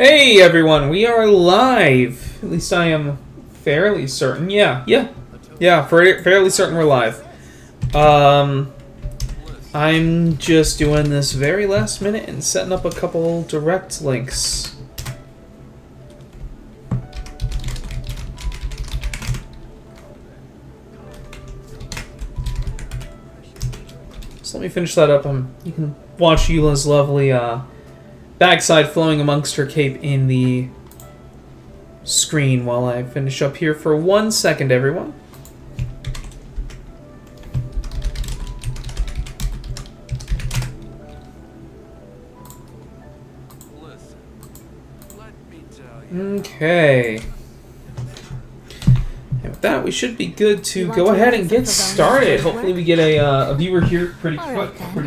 Hey everyone, we are live. At least I am fairly certain. Yeah, fairly certain we're live. I'm just doing this very last minute and setting up a couple direct links. So let me finish that up. You can watch EULAAAAAAA's lovely backside flowing amongst her cape in the screen while I finish up here for 1 second, everyone. Okay. And with that, we should be good to go ahead and get started. Hopefully we get a viewer here pretty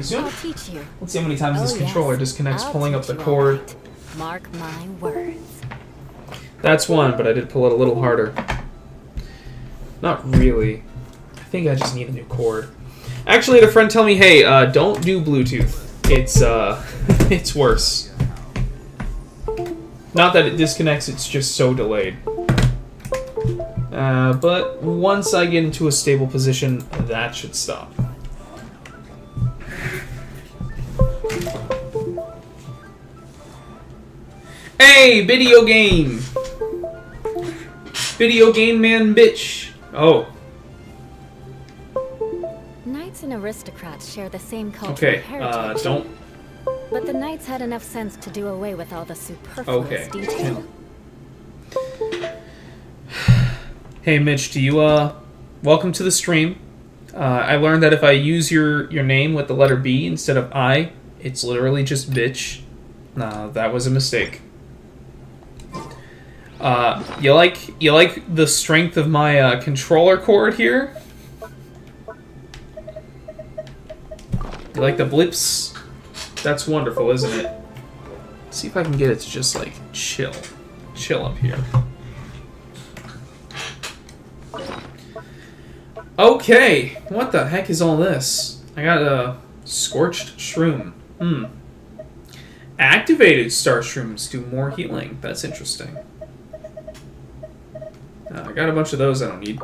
soon. Let's see how many times this controller disconnects pulling up the cord. Mark my words. That's one, but I did pull it a little harder. Not really. I think I just need a new cord. Actually, I had a friend tell me, hey, don't do Bluetooth. It's, it's worse. Not that it disconnects, it's just so delayed. But once I get into a stable position, that should stop. Hey, video game! Video game man bitch! Oh. Knights and aristocrats share the same cultural Okay, heritage. don't... But the knights had enough sense to do away with all the superfluous detail. Hey Mitch, do you, welcome to the stream. I learned that if I use your name with the letter B instead of I, it's literally just bitch. That was a mistake. You like the strength of my, controller cord here? You like the blips? That's wonderful, isn't it? Let's see if I can get it to just, like, chill up here. Okay, what the heck is all this? I got a scorched shroom. Activated star shrooms do more healing. That's interesting. I got a bunch of those I don't need.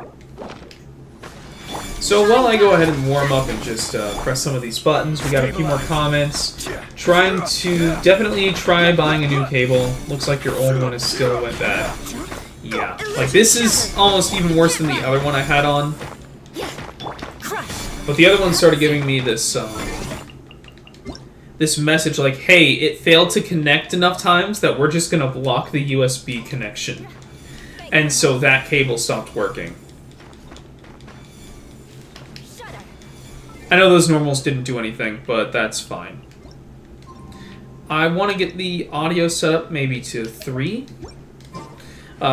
So while I go ahead and warm up and just press some of these buttons, we got a few more comments. Trying to definitely try buying a new cable. Looks like your old one is still went bad. Yeah, like this is almost even worse than the other one I had on. But the other one started giving me this this message like, hey, it failed to connect enough times that we're just gonna block the USB connection. And so that cable stopped working. I know those normals didn't do anything, but that's fine. I want to get the audio set up maybe to 3.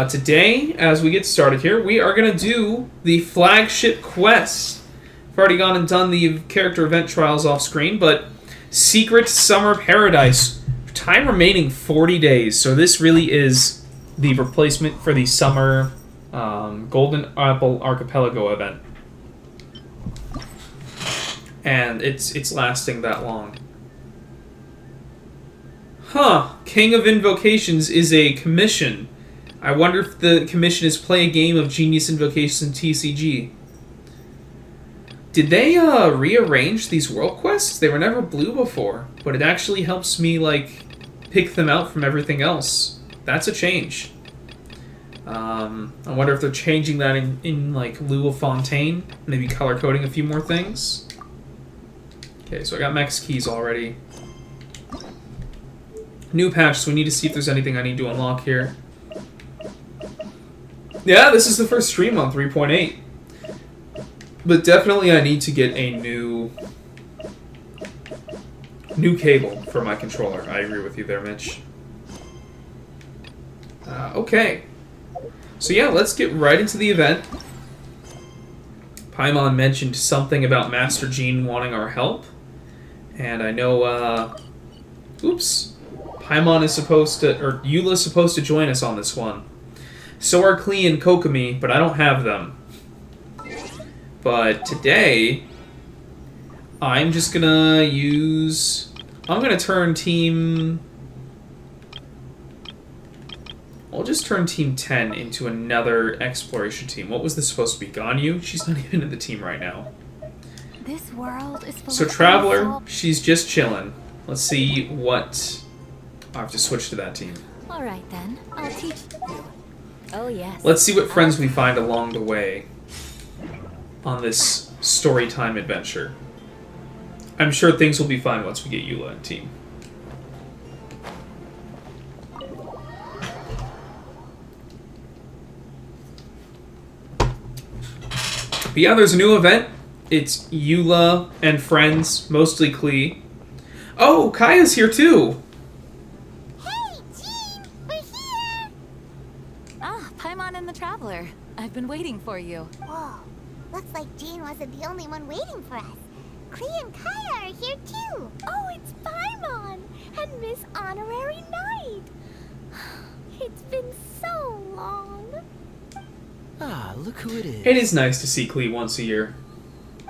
Today, as we get started here, we are going to do the flagship quest. I've already gone and done the character event trials off screen, but Secret Summer Paradise. Time remaining 40 days, so this really is the replacement for the Summer Golden Apple Archipelago event. And it's lasting that long. Huh. King of Invocations is a commission. I wonder if the commission is play a game of Genius Invocations TCG. Did they rearrange these world quests? They were never blue before, but it actually helps me like pick them out from everything else. That's a change. I wonder if they're changing that in like lieu of Fontaine, maybe color coding a few more things. Okay, so I got max keys already. New patch, so we need to see if there's anything I need to unlock here. Yeah, this is the first stream on 3.8. But definitely I need to get a new cable for my controller. I agree with you there, Mitch. Okay. So yeah, let's get right into the event. Paimon mentioned something about Master Jean wanting our help. And I know, oops. Paimon is supposed to, or EULAAAAAA's supposed to join us on this one. So are Klee and Kokomi, but I don't have them. But today, I'm just gonna use... I'm gonna turn team... We'll just turn Team 10 into another exploration team. What was this supposed to be? Ganyu? She's not even in the team right now. This world is full So of Traveler, unsolved- she's just chilling. Let's see what... I have to switch to that team. All right then, I'll teach you. Oh yes. Let's see what friends we find along the way on this story time adventure. I'm sure things will be fine once we get Eula and team. But yeah, there's a new event. It's Eula and friends, mostly Klee. Oh, Kaya's here too. Hey, Jean! We're here! Ah, Paimon and the Traveler. I've been waiting for you. Whoa. Looks like Jean wasn't the only one waiting for us. Klee and Kaya are here too. Oh, it's Paimon and Miss Honorary Knight. It's been so long. Ah, look who it is. It is nice to see Klee once a year.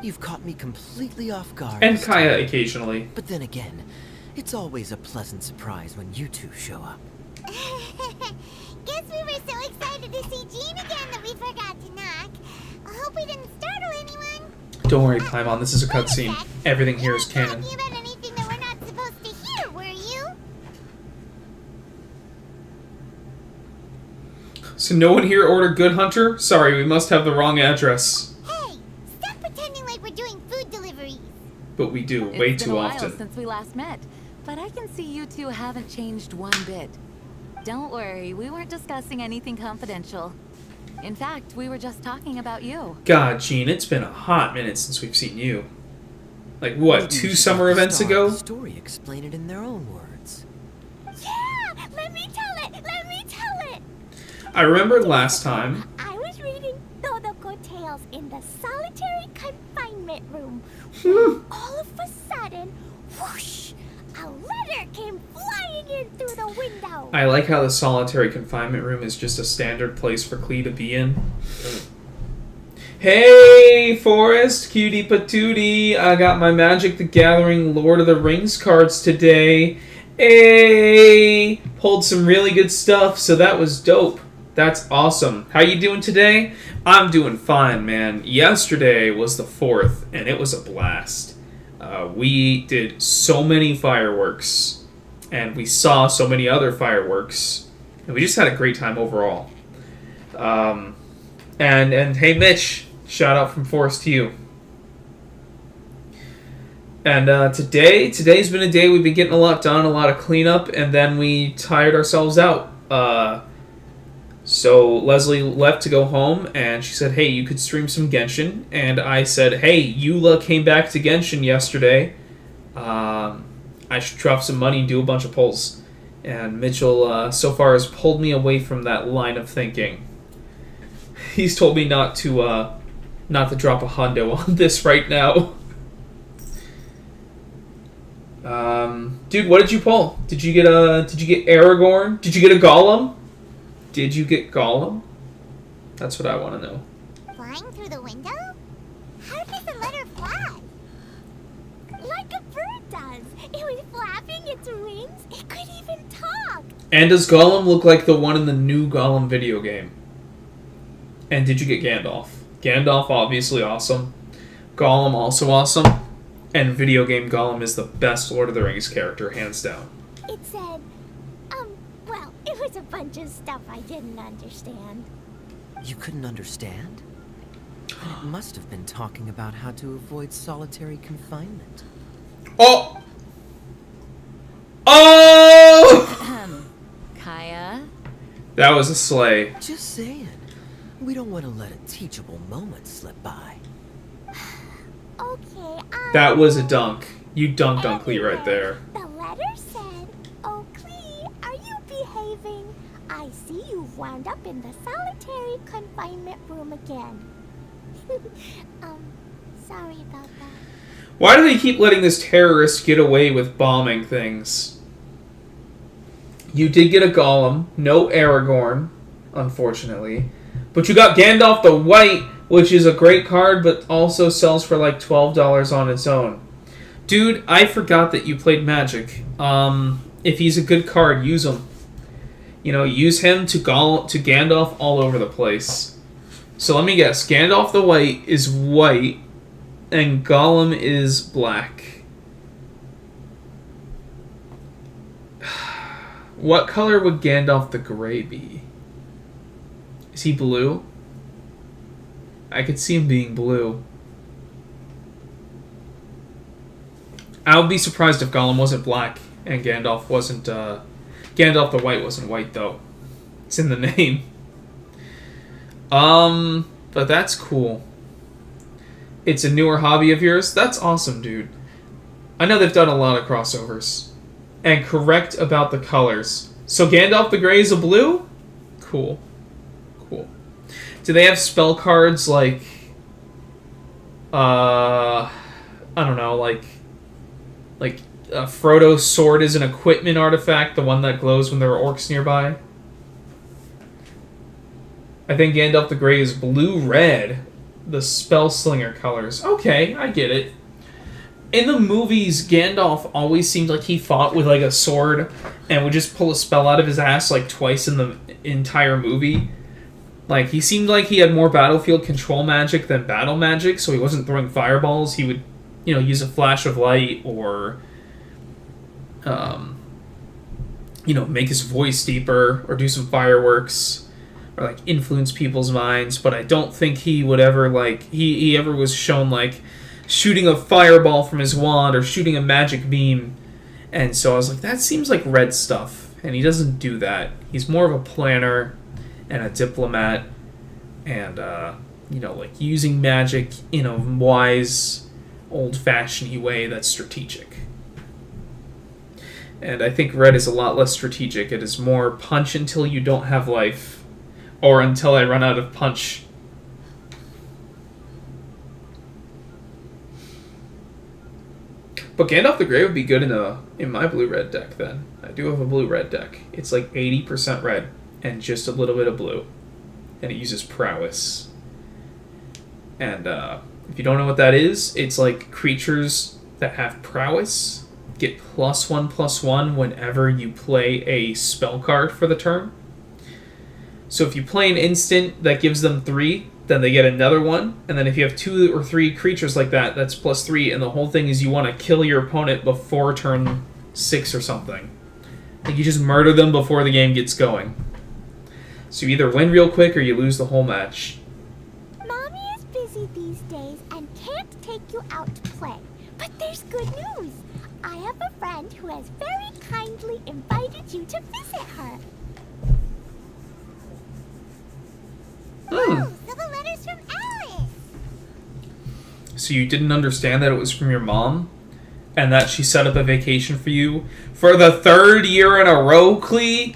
You've caught me completely off guard. And this Kaya time. occasionally. But then again, it's always a pleasant surprise when you two show up. Guess we were so excited to see Jean again that we forgot to knock. I hope we didn't startle anyone. Don't worry, Paimon, this is a Wait cutscene. sec. Everything here You is weren't canon. talking about anything that we're not supposed to hear, were you? So no one here ordered Good Hunter? Sorry, we must have the wrong address. Hey, stop pretending like we're doing food deliveries. But we do, way It's been too a while often. since we last met, but I can see you two haven't changed one bit. Don't worry, we weren't discussing anything confidential. In fact, we were just talking about you. God, Jean, it's been a hot minute since we've seen you. Like, what, Maybe 2 we should summer let the events star of ago? the story explain it in their own words. Yeah, let me tell it. Let me tell it. I remember last time. I was reading Todoko Tales in the solitary confinement room. All of a sudden, whoosh, a letter came flying in through the window. I like how the solitary confinement room is just a standard place for Klee to be in. Hey, Forrest, cutie patootie. I got my Magic the Gathering Lord of the Rings cards today. Hey, pulled some really good stuff, so that was dope. That's awesome. How you doing today? I'm doing fine, man. Yesterday was the 4th, and it was a blast. We did so many fireworks, and we saw so many other fireworks, and we just had a great time overall. And hey, Mitch, shout out from Forrest to you. And today's been a day we've been getting a lot done, a lot of cleanup, and then we tired ourselves out. So Leslie left to go home, and she said, hey, you could stream some Genshin. And I said, hey, Eula came back to Genshin yesterday. I should drop some money and do a bunch of polls. And Mitchell, so far, has pulled me away from that line of thinking. He's told me not to drop a hundo on this right now. Dude, what did you pull? Did you get Aragorn? Did you get a Gollum? Did you get Gollum? That's what I want to know. Flying through the window? How does the letter fly? Like a bird does. It was flapping its wings. It could even talk. And does Gollum look like the one in the new Gollum video game? And did you get Gandalf? Gandalf, obviously awesome. Gollum, also awesome. And video game Gollum is the best Lord of the Rings character, hands down. It said, well, it was a bunch of stuff I didn't understand. You couldn't understand? Then it must have been talking about how to avoid solitary confinement. Oh! Oh! Kaya? That was a sleigh. Just saying. We don't want to let a teachable moment slip by. Okay, That was a dunk. You dunked on Klee right there. The letter said, oh, Klee, are you behaving? I see you've wound up in the solitary confinement room again. Sorry about that. Why do they keep letting this terrorist get away with bombing things? You did get a Gollum, no Aragorn, unfortunately. But you got Gandalf the White, which is a great card, but also sells for like $12 on its own. Dude, I forgot that you played Magic. If he's a good card, use him. You know, use him to Gandalf all over the place. So let me guess. Gandalf the White is white, and Gollum is black. What color would Gandalf the Grey be? Is he blue? I could see him being blue. I would be surprised if Gollum wasn't black and Gandalf wasn't, Gandalf the White wasn't white, though. It's in the name. But that's cool. It's a newer hobby of yours? That's awesome, dude. I know they've done a lot of crossovers. And correct about the colors. So Gandalf the Grey is a blue? Cool. Cool. Do they have spell cards like... I don't know, like Frodo's sword is an equipment artifact, the one that glows when there are orcs nearby? I think Gandalf the Grey is blue-red, the spell-slinger colors. Okay, I get it. In the movies, Gandalf always seemed like he fought with like a sword and would just pull a spell out of his ass like twice in the entire movie. Like, he seemed like he had more battlefield control magic than battle magic, so he wasn't throwing fireballs. He would, you know, use a flash of light or, you know, make his voice deeper or do some fireworks or, like, influence people's minds. But I don't think he would ever, like, he ever was shown, like, shooting a fireball from his wand or shooting a magic beam. And so I was like, that seems like Red stuff. And he doesn't do that. He's more of a planner and a diplomat and, you know, like, using magic in a wise, old-fashioned way that's strategic. And I think Red is a lot less strategic. It is more punch until you don't have life, or until I run out of punch. But Gandalf the Grey would be good in my blue-red deck, then. I do have a blue-red deck. It's like 80% red, and just a little bit of blue. And it uses prowess. And if you don't know what that is, it's like creatures that have prowess get +1/+1 whenever you play a spell card for the turn. So if you play an instant that gives them 3, then they get another one. And then if you have 2 or 3 creatures like that, that's +3. And the whole thing is you want to kill your opponent before turn 6 or something. Like, you just murder them before the game gets going. So you either win real quick or you lose the whole match. Mommy is busy these days and can't take you out to play. But there's good news. I have a friend who has very kindly invited you to visit her. Oh, so the letter's from Alice. So you didn't understand that it was from your mom? And that she set up a vacation for you for the 3rd year in a row, Clee?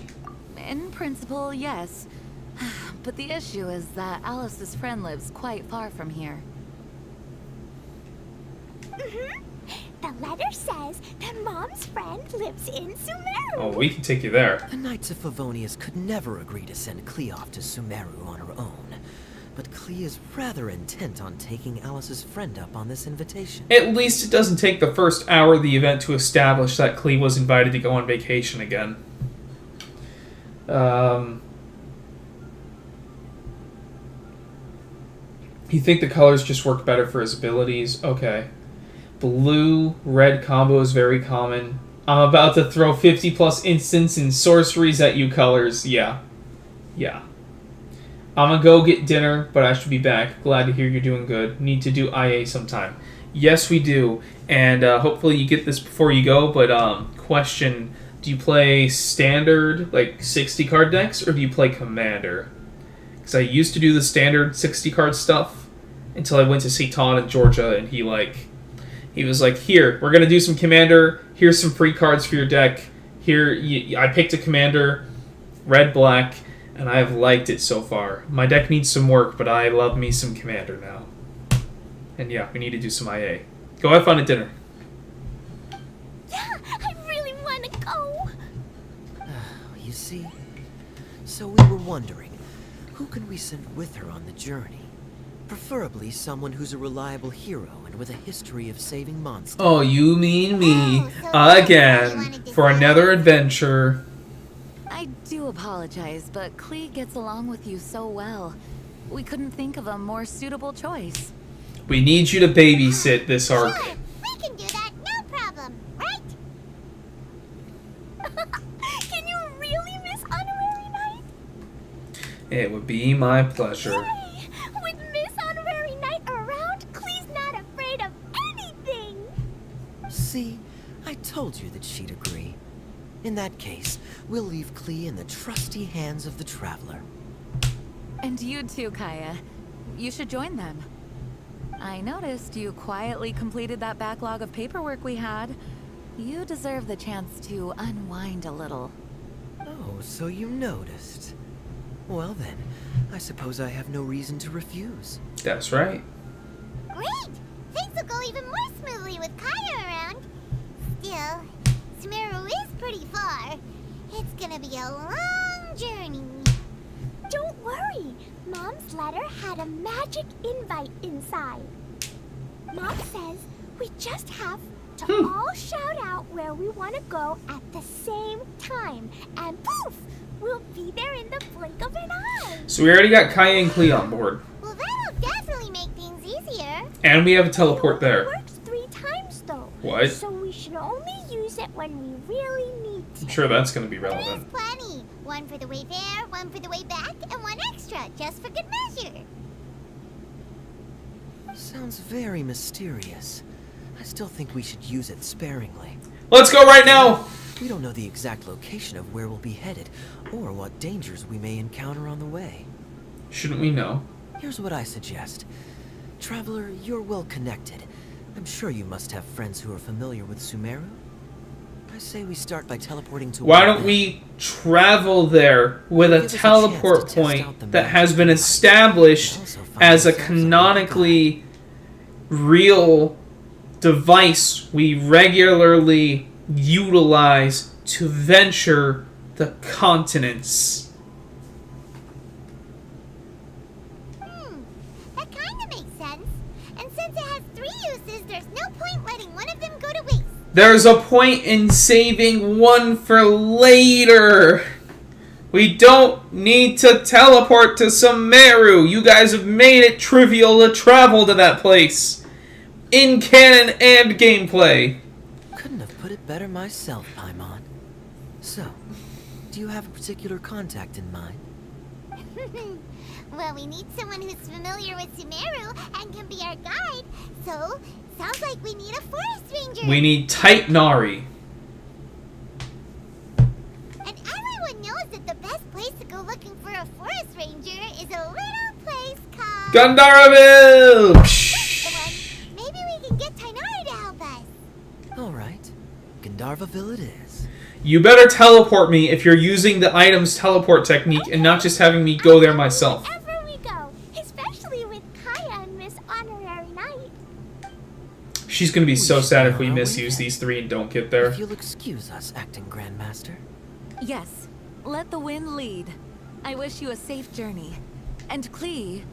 In principle, yes. But the issue is that Alice's friend lives quite far from here. The letter says that Mom's friend lives in Sumeru. Oh, we can take you there. The Knights of Favonius could never agree to send Clea off to Sumeru on her own. But Clea is rather intent on taking Alice's friend up on this invitation. At least it doesn't take the first hour of the event to establish that Clee was invited to go on vacation again. You think the colors just work better for his abilities? Okay. Blue-red combo is very common. I'm about to throw 50+ instants and sorceries at you colors. Yeah. Yeah. I'm gonna go get dinner, but I should be back. Glad to hear you're doing good. Need to do IA sometime. Yes, we do. And hopefully you get this before you go, but question, do you play standard, like 60-card decks, or do you play Commander? Because I used to do the standard 60-card stuff until I went to see Todd in Georgia, and he was like, here, we're going to do some Commander. Here's some free cards for your deck. Here, I picked a Commander, red-black, and I have liked it so far. My deck needs some work, but I love me some Commander now. And yeah, we need to do some IA. Go have fun at dinner. Yeah, I really want to go. You see? So we were wondering, who can we send with her on the journey? Preferably someone who's a reliable hero and with a history of saving monsters. Oh, you mean me Oh, so again you wanted to for say- another adventure. I I do apologize, but Klee gets along with you so well. We couldn't think of a more suitable choice. We need you to babysit this arc. Sure, we can do that, no problem, right? Can you really miss Honorary Knight? It would be my pleasure. Hey, with Miss Honorary Knight around, Klee's not afraid of anything. See, I told you that she'd agree. In that case, we'll leave Klee in the trusty hands of the Traveler. And you too, Kaya. You should join them. I noticed you quietly completed that backlog of paperwork we had. You deserve the chance to unwind a little. Oh, so you noticed. Well then, I suppose I have no reason to refuse. That's right. Great! Things will go even more smoothly with Kaya around. Still, Sumeru is pretty far. It's gonna be a long journey. Don't worry. Mom's letter had a magic invite inside. Mom says we just have to all shout out where we want to go at the same time. And poof! We'll be there in the blink of an eye. So we already got Kaya and Klee on board. Well, that'll definitely make things easier. And we have a teleport It there. works 3 times though. What? So we should only use it when we really need to. I'm sure that's going to be There's relevant. plenty. One for the way there, one for the way back, and one extra, just for good measure. Sounds very mysterious. I still think we should use it sparingly. Let's go right now! We don't know the exact location of where we'll be headed, or what dangers we may encounter on the way. Shouldn't we know? Here's what I suggest. Traveler, you're well connected. I'm sure you must have friends who are familiar with Sumeru. I say we start by teleporting to... Why don't we travel there with a Give us a teleport chance to test point out the that magic. has been established Also find as a ourselves a canonically real device we regularly utilize to venture the continents? That kind of makes sense. And since it has 3 uses, there's no point letting one of them go to waste. There's a point in saving one for later. We don't need to teleport to Sumeru. You guys have made it trivial to travel to that place. In canon and gameplay. Couldn't have put it better myself, Paimon. So, do you have a particular contact in mind? Well, we need someone who's familiar with Sumeru and can be our guide. So, sounds like we need a forest ranger. We need Tighnari. And everyone knows that the best place to go looking for a forest ranger is a little place called... Gandharaville! The one. Maybe we can get Tighnari to help us. Alright. Gandharvaville it is. You better teleport me if you're using the item's teleport technique and not just having me go there myself. Wherever we go, especially with Kaya and Miss Honorary Knight. She's gonna be so We should sad be if we on our way misuse then. these 3 and don't get there. If you'll excuse us, Acting Grandmaster. Yes, let the wind lead. I wish you a safe journey. And Klee,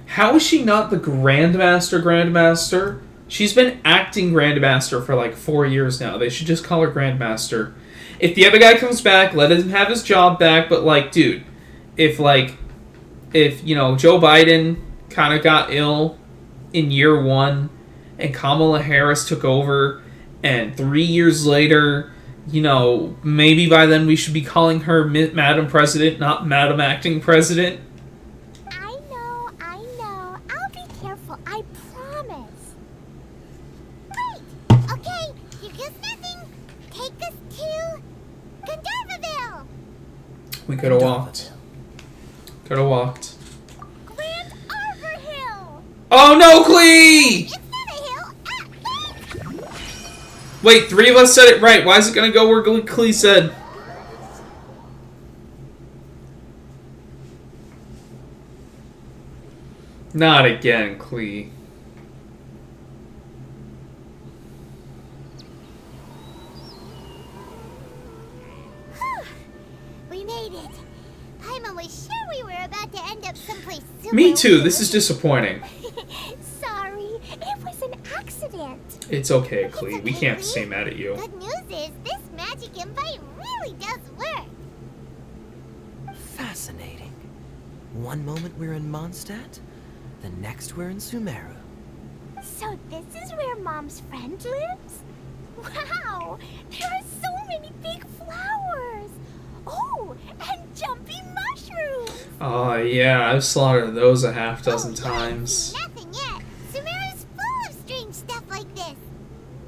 How is she not the Grandmaster? She's been acting Grandmaster for like 4 years now. They should just call her Grandmaster. If the other guy comes back, let him have his job back. But like, dude, if you know, Joe Biden kind of got ill in year 1 and Kamala Harris took over, and 3 years later, you know, maybe by then we should be calling her Madam President, not Madam Acting President. I know. I'll be careful, I promise. Wait! Okay, here goes nothing. Take us to Gandharvaville. We could have walked. Could have walked. Grand Arbor Hill. Oh no, Klee! It's not a hill. Wait, 3 of us said it right. Why is it gonna go where Klee said? Not again, Klee. We made it. Paimon was sure we were about to end up someplace super Me too. weird. This is disappointing. Sorry, it was an accident. It's okay, Klee. We can't stay mad at you. Good news is this magic invite really really does work. Fascinating. One moment we're in Mondstadt, the next we're in Sumeru. So this is where Mom's friend lives? Wow! There are so many big flowers! Oh, and jumping mushrooms! Oh, yeah, I've slaughtered those a half dozen Oh, times. yeah, nothing yet. Sumeru's full of strange stuff like this.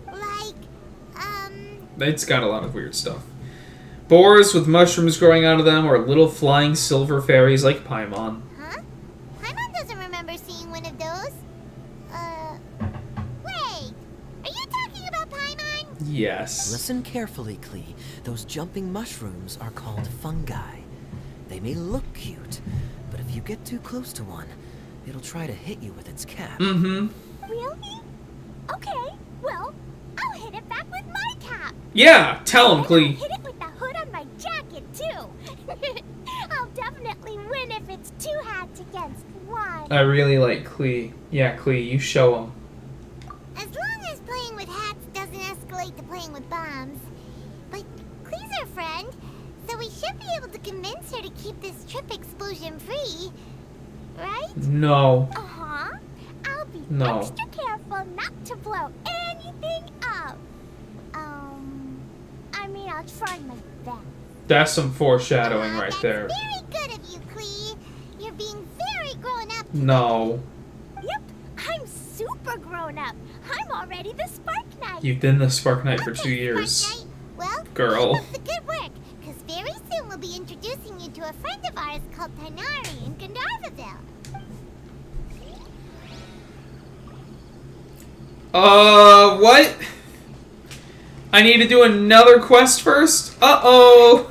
Like, It's got a lot of weird stuff. Boars with mushrooms growing out of them, or little flying silver fairies like Paimon. huh? Paimon doesn't remember seeing one of those. Wait. Are you talking about Paimon? Yes. Listen carefully, Klee. Those jumping mushrooms are called fungi. They may look cute, but if you get too close to one, it'll try to hit you with its cap. Mm-hmm. Really? Okay, well, I'll hit it back with my cap. Yeah, tell him, And Klee. I'll hit it with the hood on my jacket, too. I'll definitely win if it's 2 hats against 1. I really like Klee. Yeah, Klee, you show him. As long as playing with hats doesn't escalate to playing with bombs. But Klee's our friend, so we should be able to convince her to keep this trip explosion-free. Right? No. Uh-huh. I'll be No. extra careful not to blow anything up. I mean, I'll try my best. That's some foreshadowing right That's there. very good of you, Klee. You're being very grown up. No. Yep, I'm super grown up. I'm already the Spark Knight. You've been the Spark Knight for 2 Okay, years. Spark Knight. Well, Girl. keep up the good work, because very soon we'll be introducing you to a friend of ours called Tighnari in Gandharvaville. What? I need to do another quest first? Uh-oh.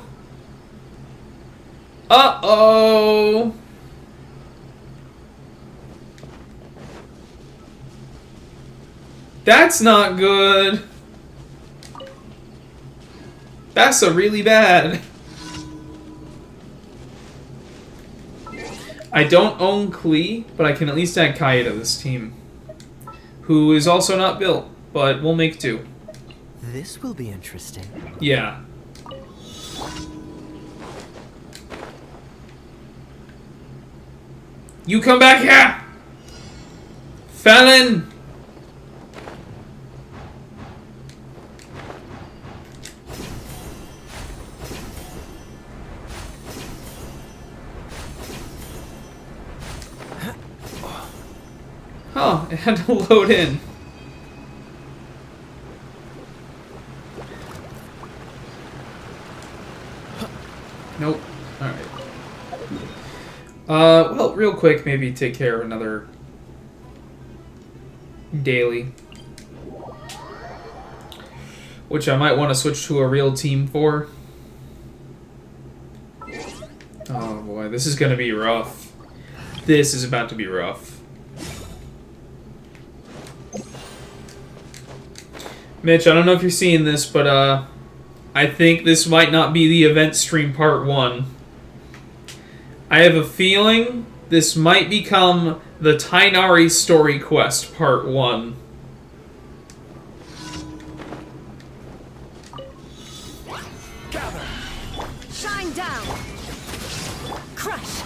Uh-oh. That's not good. That's a really bad. I don't own Klee, but I can at least add Kaya to this team. Who is also not built, but we'll make do. This will be interesting. Yeah. You come back here! Felon! Oh, it had to load in. Nope. Alright. Well, real quick, maybe take care of another daily. Which I might want to switch to a real team for. Oh boy, this is gonna be rough. This is about to be rough. Mitch, I don't know if you're seeing this, but I think this might not be the event stream part 1. I have a feeling this might become the Tighnari story quest part 1. Gather! Shine down! Crush!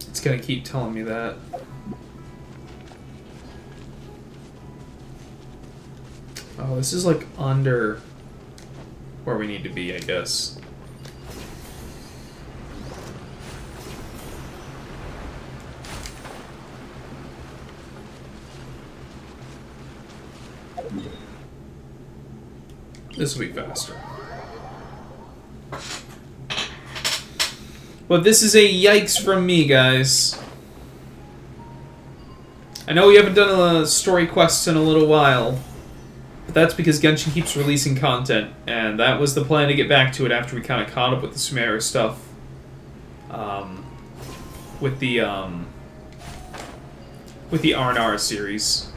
It's gonna keep telling me that. Oh, this is like under where we need to be, I guess. This will be faster. But this is a yikes from me, guys. I know we haven't done a story quest in a little while, but that's because Genshin keeps releasing content, and that was the plan to get back to it after we kind of caught up with the Sumeru stuff. With the R&R series.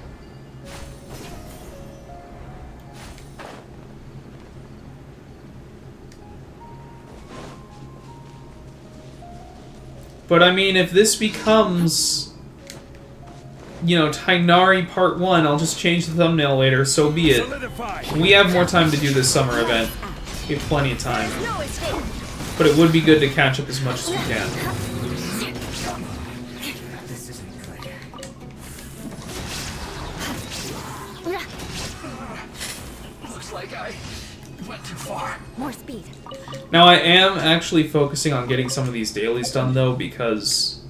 But I mean, if this becomes, you know, Tighnari Part 1, I'll just change the thumbnail later, so be it. We have more time to do this summer event. We have plenty of time. No escape. But it would be good to catch up as much as we can. This isn't good. Looks like I went too far. More speed. Now, I am actually focusing on getting some of these dailies done, though, because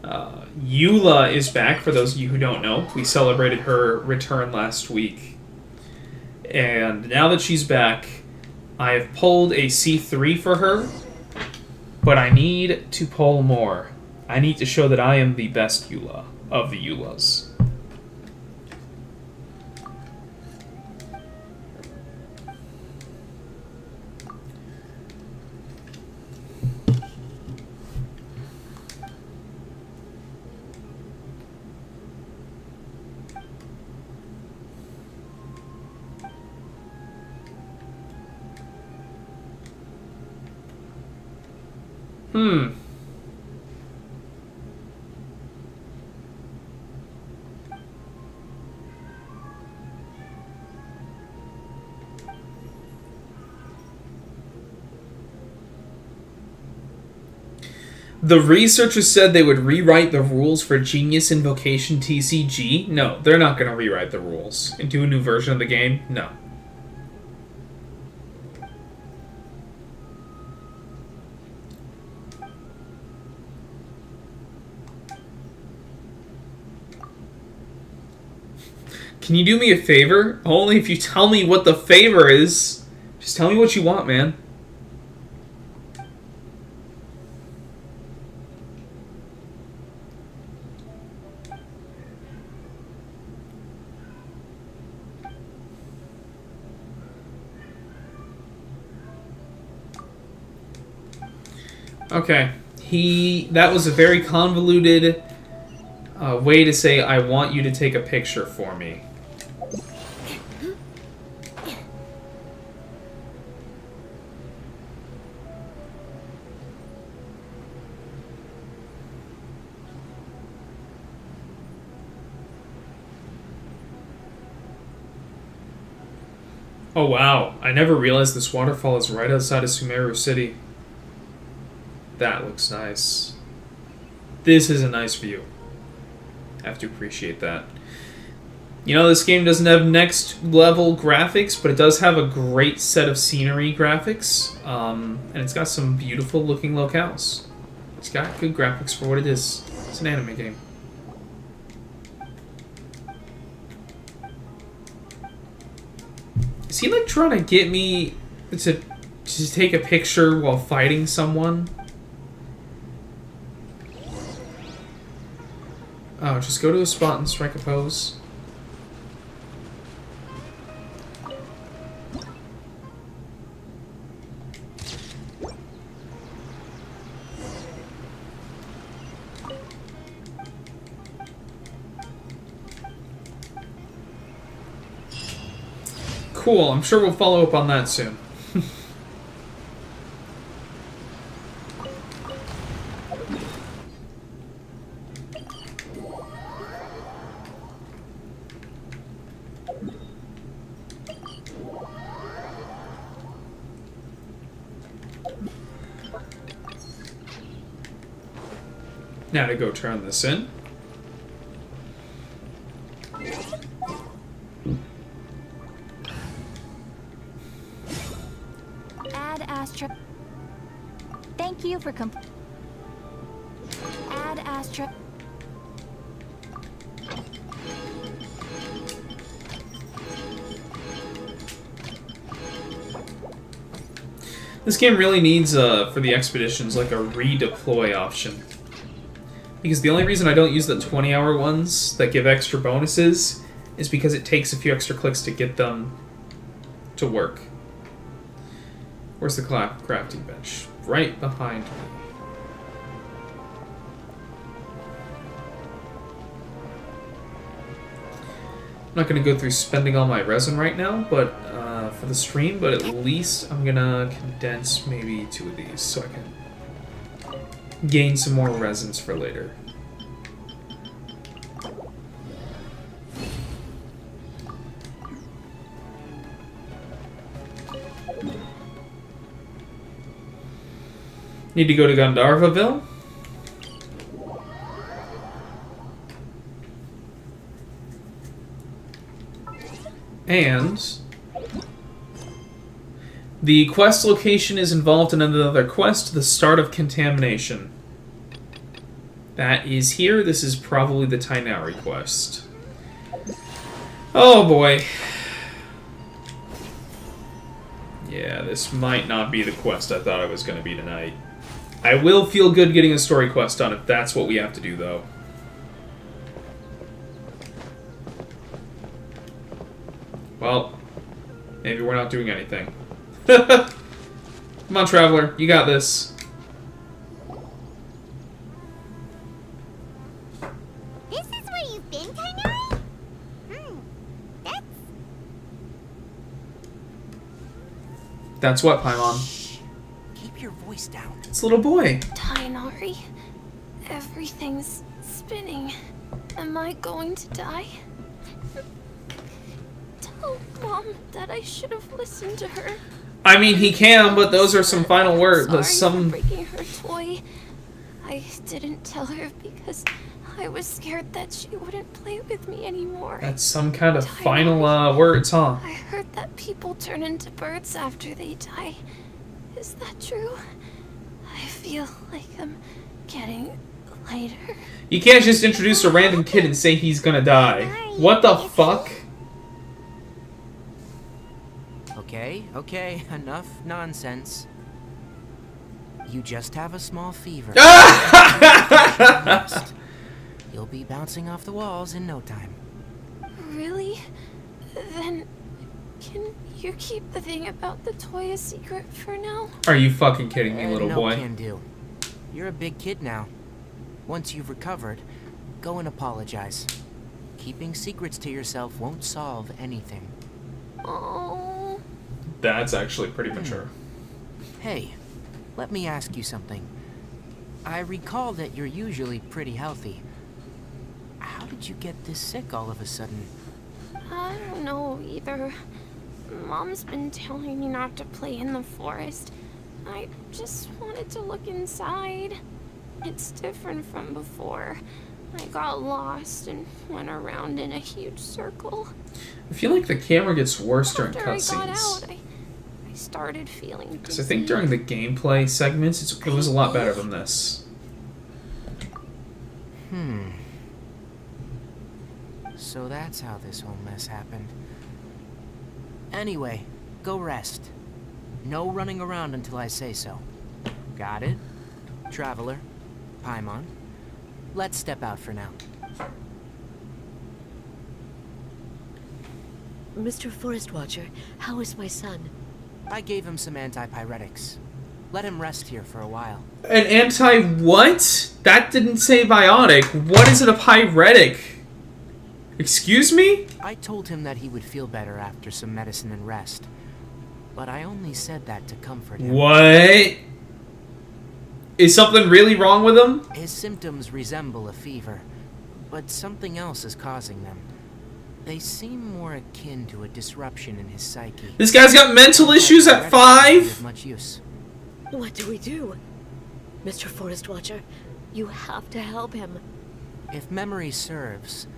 EULAAAAAA is back, for those of you who don't know. We celebrated her return last week. And now that she's back, I have pulled a C3 for her, but I need to pull more. I need to show that I am the best EULAAAA of the EULAAAs. The researchers said they would rewrite the rules for Genius Invocation TCG. No, they're not going to rewrite the rules and do a new version of the game. No. Can you do me a favor? Only if you tell me what the favor is. Just tell me what you want, man. Okay. That was a very convoluted way to say, I want you to take a picture for me. Oh wow, I never realized this waterfall is right outside of Sumeru City. That looks nice. This is a nice view. I have to appreciate that. You know, this game doesn't have next level graphics, but it does have a great set of scenery graphics. And it's got some beautiful looking locales. It's got good graphics for what it is. It's an anime game. Is he like trying to get me to take a picture while fighting someone? Oh, just go to a spot and strike a pose. Cool, I'm sure we'll follow up on that soon. Now to go turn this in. Add Astra. Thank you for Add Astra. This game really needs, for the expeditions, like a redeploy option. Because the only reason I don't use the 20-hour ones that give extra bonuses is because it takes a few extra clicks to get them to work. Where's the crafting bench? Right behind me. I'm not going to go through spending all my resin right now, but for the stream, but at least I'm going to condense maybe 2 of these so I can gain some more resins for later. Need to go to Gandharvaville. And the quest location is involved in another quest, the Start of Contamination. That is here. This is probably the Tighnari quest. Oh boy. Yeah, this might not be the quest I thought it was going to be tonight. I will feel good getting a story quest done if that's what we have to do, though. Well, maybe we're not doing anything. Come on, Traveler. You got this. This is where you've been, Tighnari? That's... That's what, Paimon? Keep your voice down. It's a little boy. Tighnari, everything's spinning. Am I going to die? Tell Mom that I should have listened to her. I mean, he can, but those are some final words. Sorry for breaking her toy. I didn't tell her because I was scared that she wouldn't play with me anymore. That's some kind of final words, huh? I heard that people turn into birds after they die. Is that true? I feel like I'm getting lighter. You can't just introduce a random kid and say he's gonna die. What the fuck? Okay, enough nonsense. You just have a small fever. You'll be bouncing off the walls in no time. Really? Then can you keep the thing about the toy a secret for now? Are you fucking kidding me, little no boy? Can do. You're a big kid now. Once you've recovered, go and apologize. Keeping secrets to yourself won't solve anything. Oh. That's actually pretty mature. Hey, let me ask you something. I recall that you're usually pretty healthy. How did you get this sick all of a sudden? I don't know either. Mom's been telling me not to play in the forest. I just wanted to look inside. It's different from before. I got lost and went around in a huge circle. I feel like the camera gets worse during After I got cutscenes. out, I started feeling dizzy. Because I think during the gameplay segments, it was a lot better than this. So that's how this whole mess happened. Anyway, go rest. No running around until I say so. Got it? Traveler, Paimon, let's step out for now. Mr. Forest Watcher, how is my son? I gave him some antipyretics. Let him rest here for a while. An anti-what? That didn't say biotic. What is it, a pyretic? Excuse me? I told him that he would feel better after some medicine and rest. But I only said that to comfort him. What? Is something really wrong with him? His symptoms resemble a fever, but something else is causing them. They seem more akin to a disruption in his psyche. This guy's got mental issues at 5? Much use. What do we do? Mr. Forest Watcher, you have to help him. If memory serves,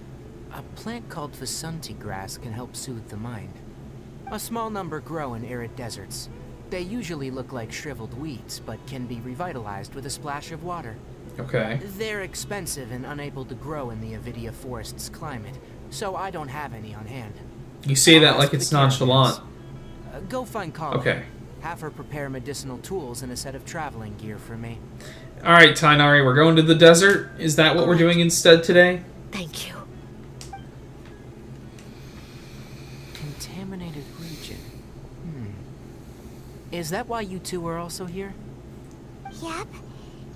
a plant called Vasanti grass can help soothe the mind. A small number grow in arid deserts. They usually look like shriveled weeds, but can be revitalized with a splash of water. Okay. They're expensive and unable to grow in the Avidia Forest's climate, so I don't have any on hand. You say that I'll like ask it's the caravans. nonchalant. Go find Carla. Okay. Have her prepare medicinal tools and a set of traveling gear for me. Alright, Tighnari, we're going to the desert? Is that what we're doing instead today? Thank you. Contaminated region. Is that why you two are also here? Yep.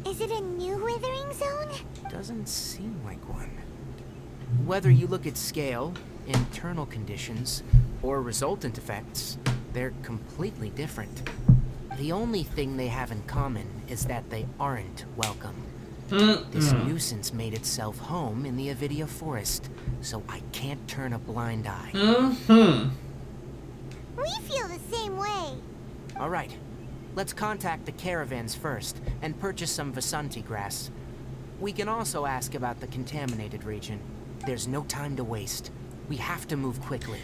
Is it a new withering zone? Doesn't seem like one. Whether you look at scale, internal conditions, or resultant effects, they're completely different. The only thing they have in common is that they aren't welcome. Mm-mm. This nuisance made itself home in the Avidia forest, so I can't turn a blind eye. Mm-hmm. We feel the same way. Alright, let's contact the caravans first and purchase some Vasanti grass. We can also ask about the contaminated region. There's no time to waste. We have to move quickly.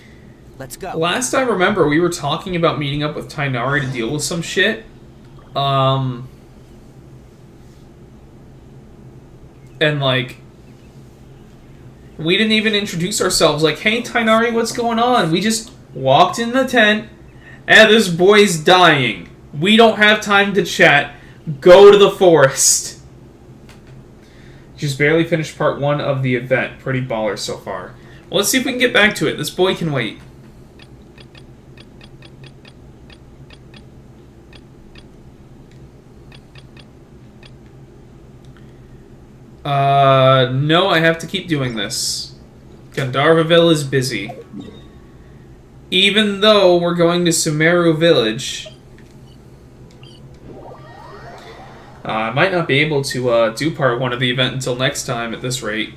Let's go. Last I remember, we were talking about meeting up with Tighnari to deal with some shit. And, like, we didn't even introduce ourselves. Like, hey, Tighnari, what's going on? We just walked in the tent, and this boy's dying. We don't have time to chat. Go to the forest. Just barely finished part 1 of the event. Pretty baller so far. Well, let's see if we can get back to it. This boy can wait. No, I have to keep doing this. Gandharvaville is busy. Even though we're going to Sumeru Village, I might not be able to do part 1 of the event until next time at this rate.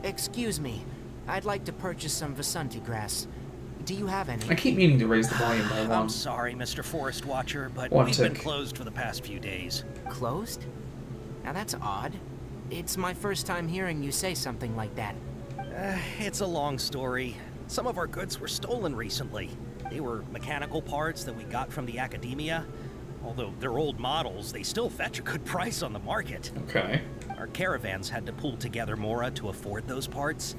Excuse me. I'd like to purchase some Vasanti grass. Do you have any? I keep meaning to raise the volume by 1. I'm sorry, Mr. Forest Watcher, but One we've been tick. closed for the past few days. Closed? Now that's odd. It's my first time hearing you say something like that. It's a long story. Some of our goods were stolen recently. They were mechanical parts that we got from the academia. Although they're old models, they still fetch a good price on the market. Okay. Our caravans had to pull together more to afford those parts.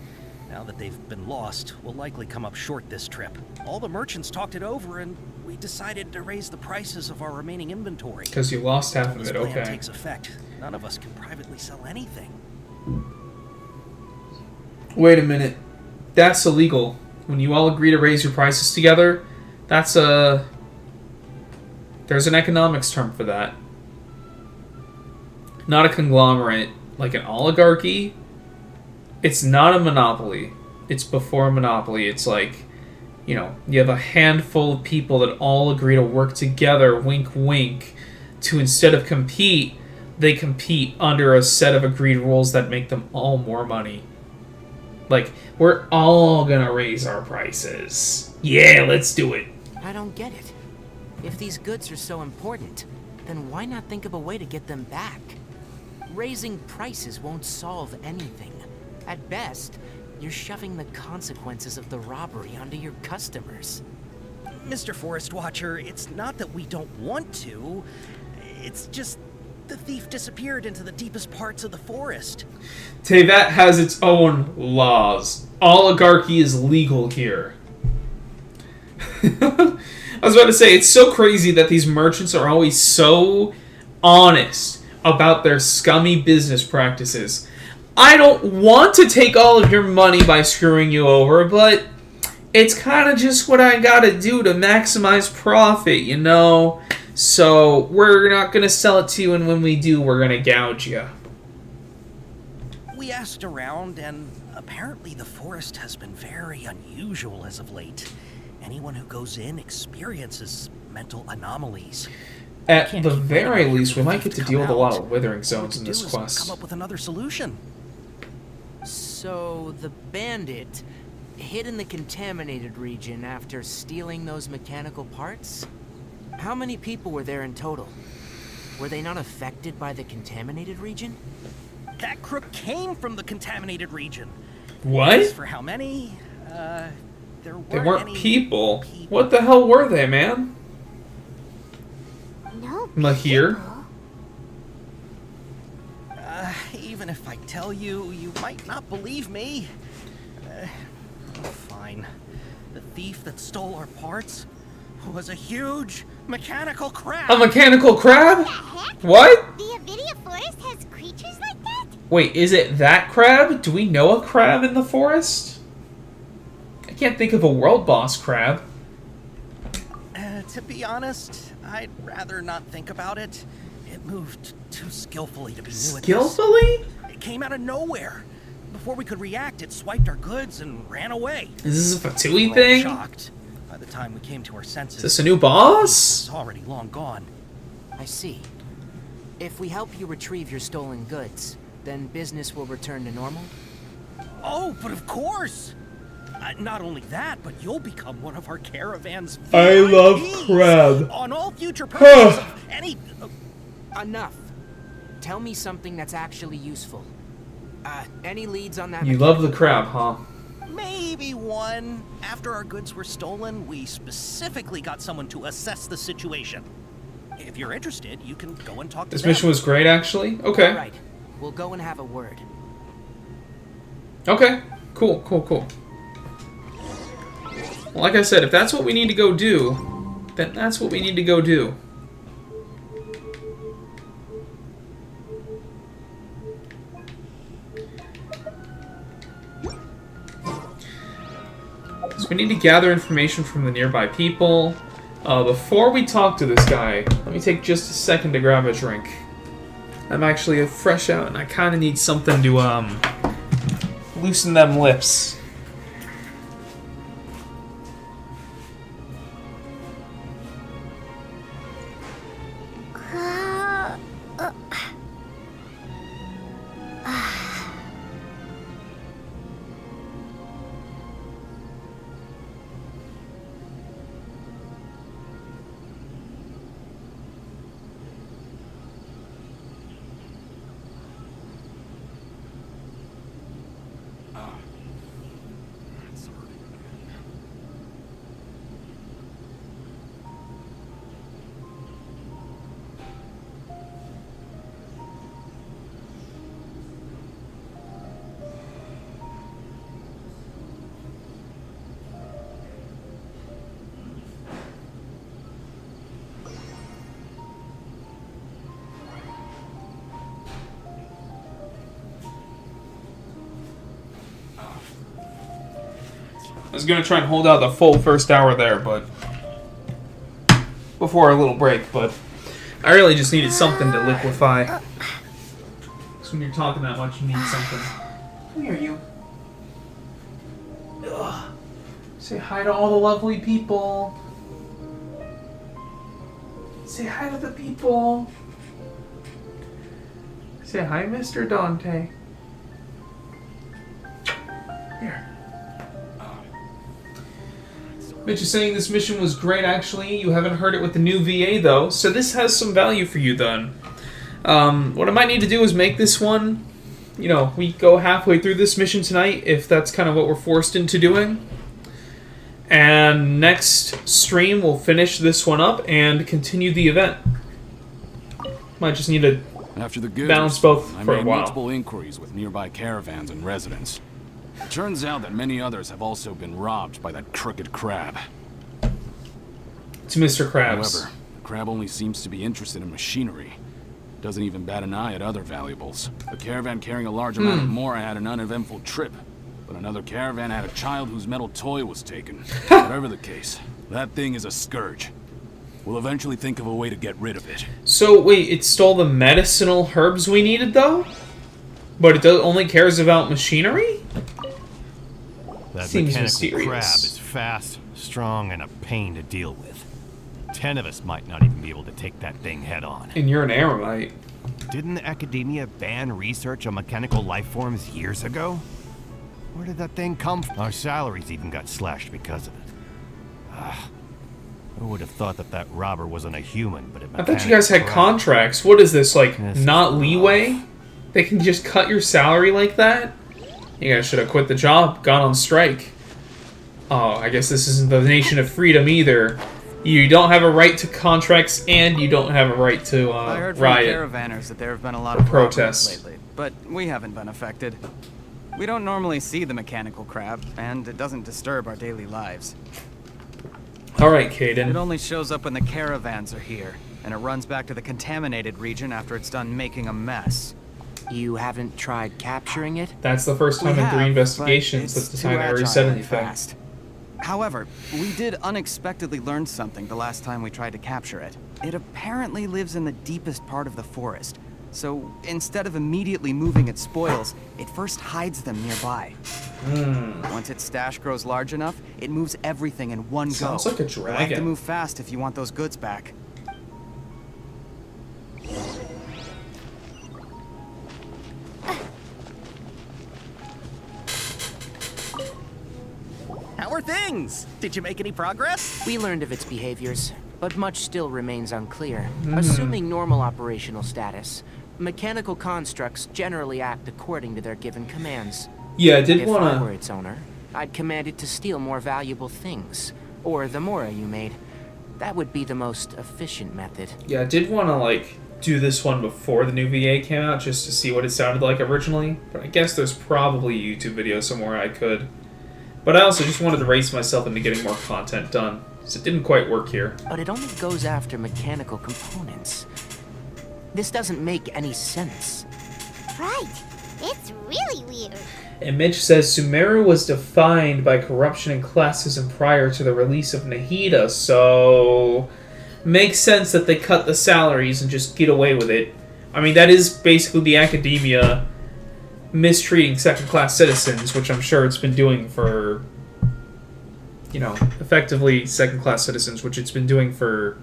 Now that they've been lost, we'll likely come up short this trip. All the merchants talked it over, and we decided to raise the prices of our remaining inventory. Because you lost half of This it, plan okay. takes effect. None of us can privately sell anything. Wait a minute. That's illegal. When you all agree to raise your prices together, that's a... There's an economics term for that. Not a conglomerate. Like an oligarchy. It's not a monopoly. It's before a monopoly. It's like, you know, you have a handful of people that all agree to work together, wink wink, to instead of compete, they compete under a set of agreed rules that make them all more money. Like, we're all gonna raise our prices. Yeah, let's do it. I don't get it. If these goods are so important, then why not think of a way to get them back? Raising prices won't solve anything. At best, you're shoving the consequences of the robbery onto your customers. Mr. Forest Watcher, it's not that we don't want to. It's just the thief disappeared into the deepest parts of the forest. Teyvat has its own laws. Oligarchy is legal here. I was about to say, it's so crazy that these merchants are always so honest about their scummy business practices. I don't want to take all of your money by screwing you over, but it's kind of just what I gotta do to maximize profit, you know? So, we're not gonna sell it to you, and when we do, we're gonna gouge you. We asked around, and apparently the forest has been very unusual as of late. Anyone who goes in experiences mental anomalies. At Can't the keep very waiting for least, we the might thief get to to deal with a come lot out. of withering What zones we in do this is quest. come up with another solution. So, the bandit hid in the contaminated region after stealing those mechanical parts? How many people were there in total? Were they not affected by the contaminated region? That crook came from the contaminated region. What? As for how many, there They weren't weren't any people. What the hell were they, man? No. Mahir? people. Even if I tell you, you might not believe me. Fine. The thief that stole our parts was a huge mechanical crab. A mechanical crab? The heck? What? The Avidia forest has creatures like that? Wait, is it that crab? Do we know a crab in the forest? I can't think of a world boss crab. To be honest, I'd rather not think about it. It moved too skillfully to be new at this. Skillfully? It came out of nowhere. Before we could react, it swiped our goods and ran away. Is this a Fatui We were all thing? shocked. By the time we came to our senses, Is this a new boss? it was already long gone. I see. If we help you retrieve your stolen goods, then business will return to normal? Oh, but of course! Not only that, but you'll become one of our caravan's I love VIPs crab. on all future purchases of any... Enough. Tell me something that's actually useful. Any leads on that? You love the crab, huh? Maybe one. After our goods were stolen, we specifically got someone to assess the situation. If you're interested, you can go and talk to This them. mission was great, actually. Okay. Right. We'll go and have a word. Okay. Cool, cool, cool. Well, like I said, if that's what we need to go do, then that's what we need to go do. So we need to gather information from the nearby people. Before we talk to this guy, let me take just a second to grab a drink. I'm actually fresh out and I kind of need something to loosen them lips. I was gonna try and hold out the full first hour there, but before our little break, but I really just needed something to liquefy. Because when you're talking that much, you need something. Come here, you. Ugh. Say hi to all the lovely people. Say hi to the people. Say hi, Mr. Dante. Here. Mitch is saying this mission was great, actually. You haven't heard it with the new VA, though, so this has some value for you, then. What I might need to do is make this one, you know, we go halfway through this mission tonight, if that's kind of what we're forced into doing. And next stream, we'll finish this one up and continue the event. Might just need to After the goods, balance both I for a made while. multiple inquiries with nearby caravans and residents. It turns out that many others have also been robbed by that crooked crab. It's Mr. Krabs. However, the crab only seems to be interested in machinery. Doesn't even bat an eye at other valuables. A caravan carrying a large amount of Mora had an uneventful trip, but another caravan had a child whose metal toy was taken. Whatever the case, that thing is a scourge. We'll eventually think of a way to get rid of it. So, wait, it stole the medicinal herbs we needed, though? But it only cares about machinery? That Seems mechanical mysterious. crab is fast, strong, and a pain to deal with. 10 of us might not even be able to take that thing head on. And you're an Aramite. Didn't the academia ban research on mechanical life forms years ago? Where did that thing come from? Our salaries even got slashed because of it. Who would have thought that that robber wasn't a human, but a I thought you guys had crab? contracts. What is this, like, This is not rough. leeway? They can just cut your salary like that? You guys should have quit the job, gone on strike. Oh, I guess this isn't the nation of freedom either. You don't have a right to contracts, and you don't have a right to I heard from riot. caravanners that there have been a lot of Protests. problems lately, but we haven't been affected. We don't normally see the mechanical crab, and it doesn't disturb our daily lives. Alright, It Caden. only shows up when the caravans are here, and it runs back to the contaminated region after it's done making a mess. You haven't tried capturing it? That's the first We time in have, 3 but investigations it's that the too Tighnari agile said and anything. fast. However, we did unexpectedly learn something the last time we tried to capture it. It apparently lives in the deepest part of the forest. So instead of immediately moving its spoils, it first hides them nearby. Once its stash grows large enough, it moves everything in one go. Sounds like a You'll have to dragon. move fast if you want those goods back. How are things? Did you make any progress? We learned of its behaviors, but much still remains unclear. Assuming normal operational status, mechanical constructs generally act according to their given commands. Yeah, I did If I were wanna. its owner, I'd command it to steal more valuable things, or the Mora you made. That would be the most efficient method. Yeah, I did wanna like do this one before the new VA came out just to see what it sounded like originally. But I guess there's probably a YouTube video somewhere I could. But I also just wanted to race myself into getting more content done, so it didn't quite work here. But it only goes after mechanical components. This doesn't make any sense. Right. It's really weird. And Mitch says Sumeru was defined by corruption in classism prior to the release of Nahida, so makes sense that they cut the salaries and just get away with it. I mean, that is basically the academia mistreating second-class citizens, which I'm sure it's been doing for, you know, effectively second-class citizens, which it's been doing for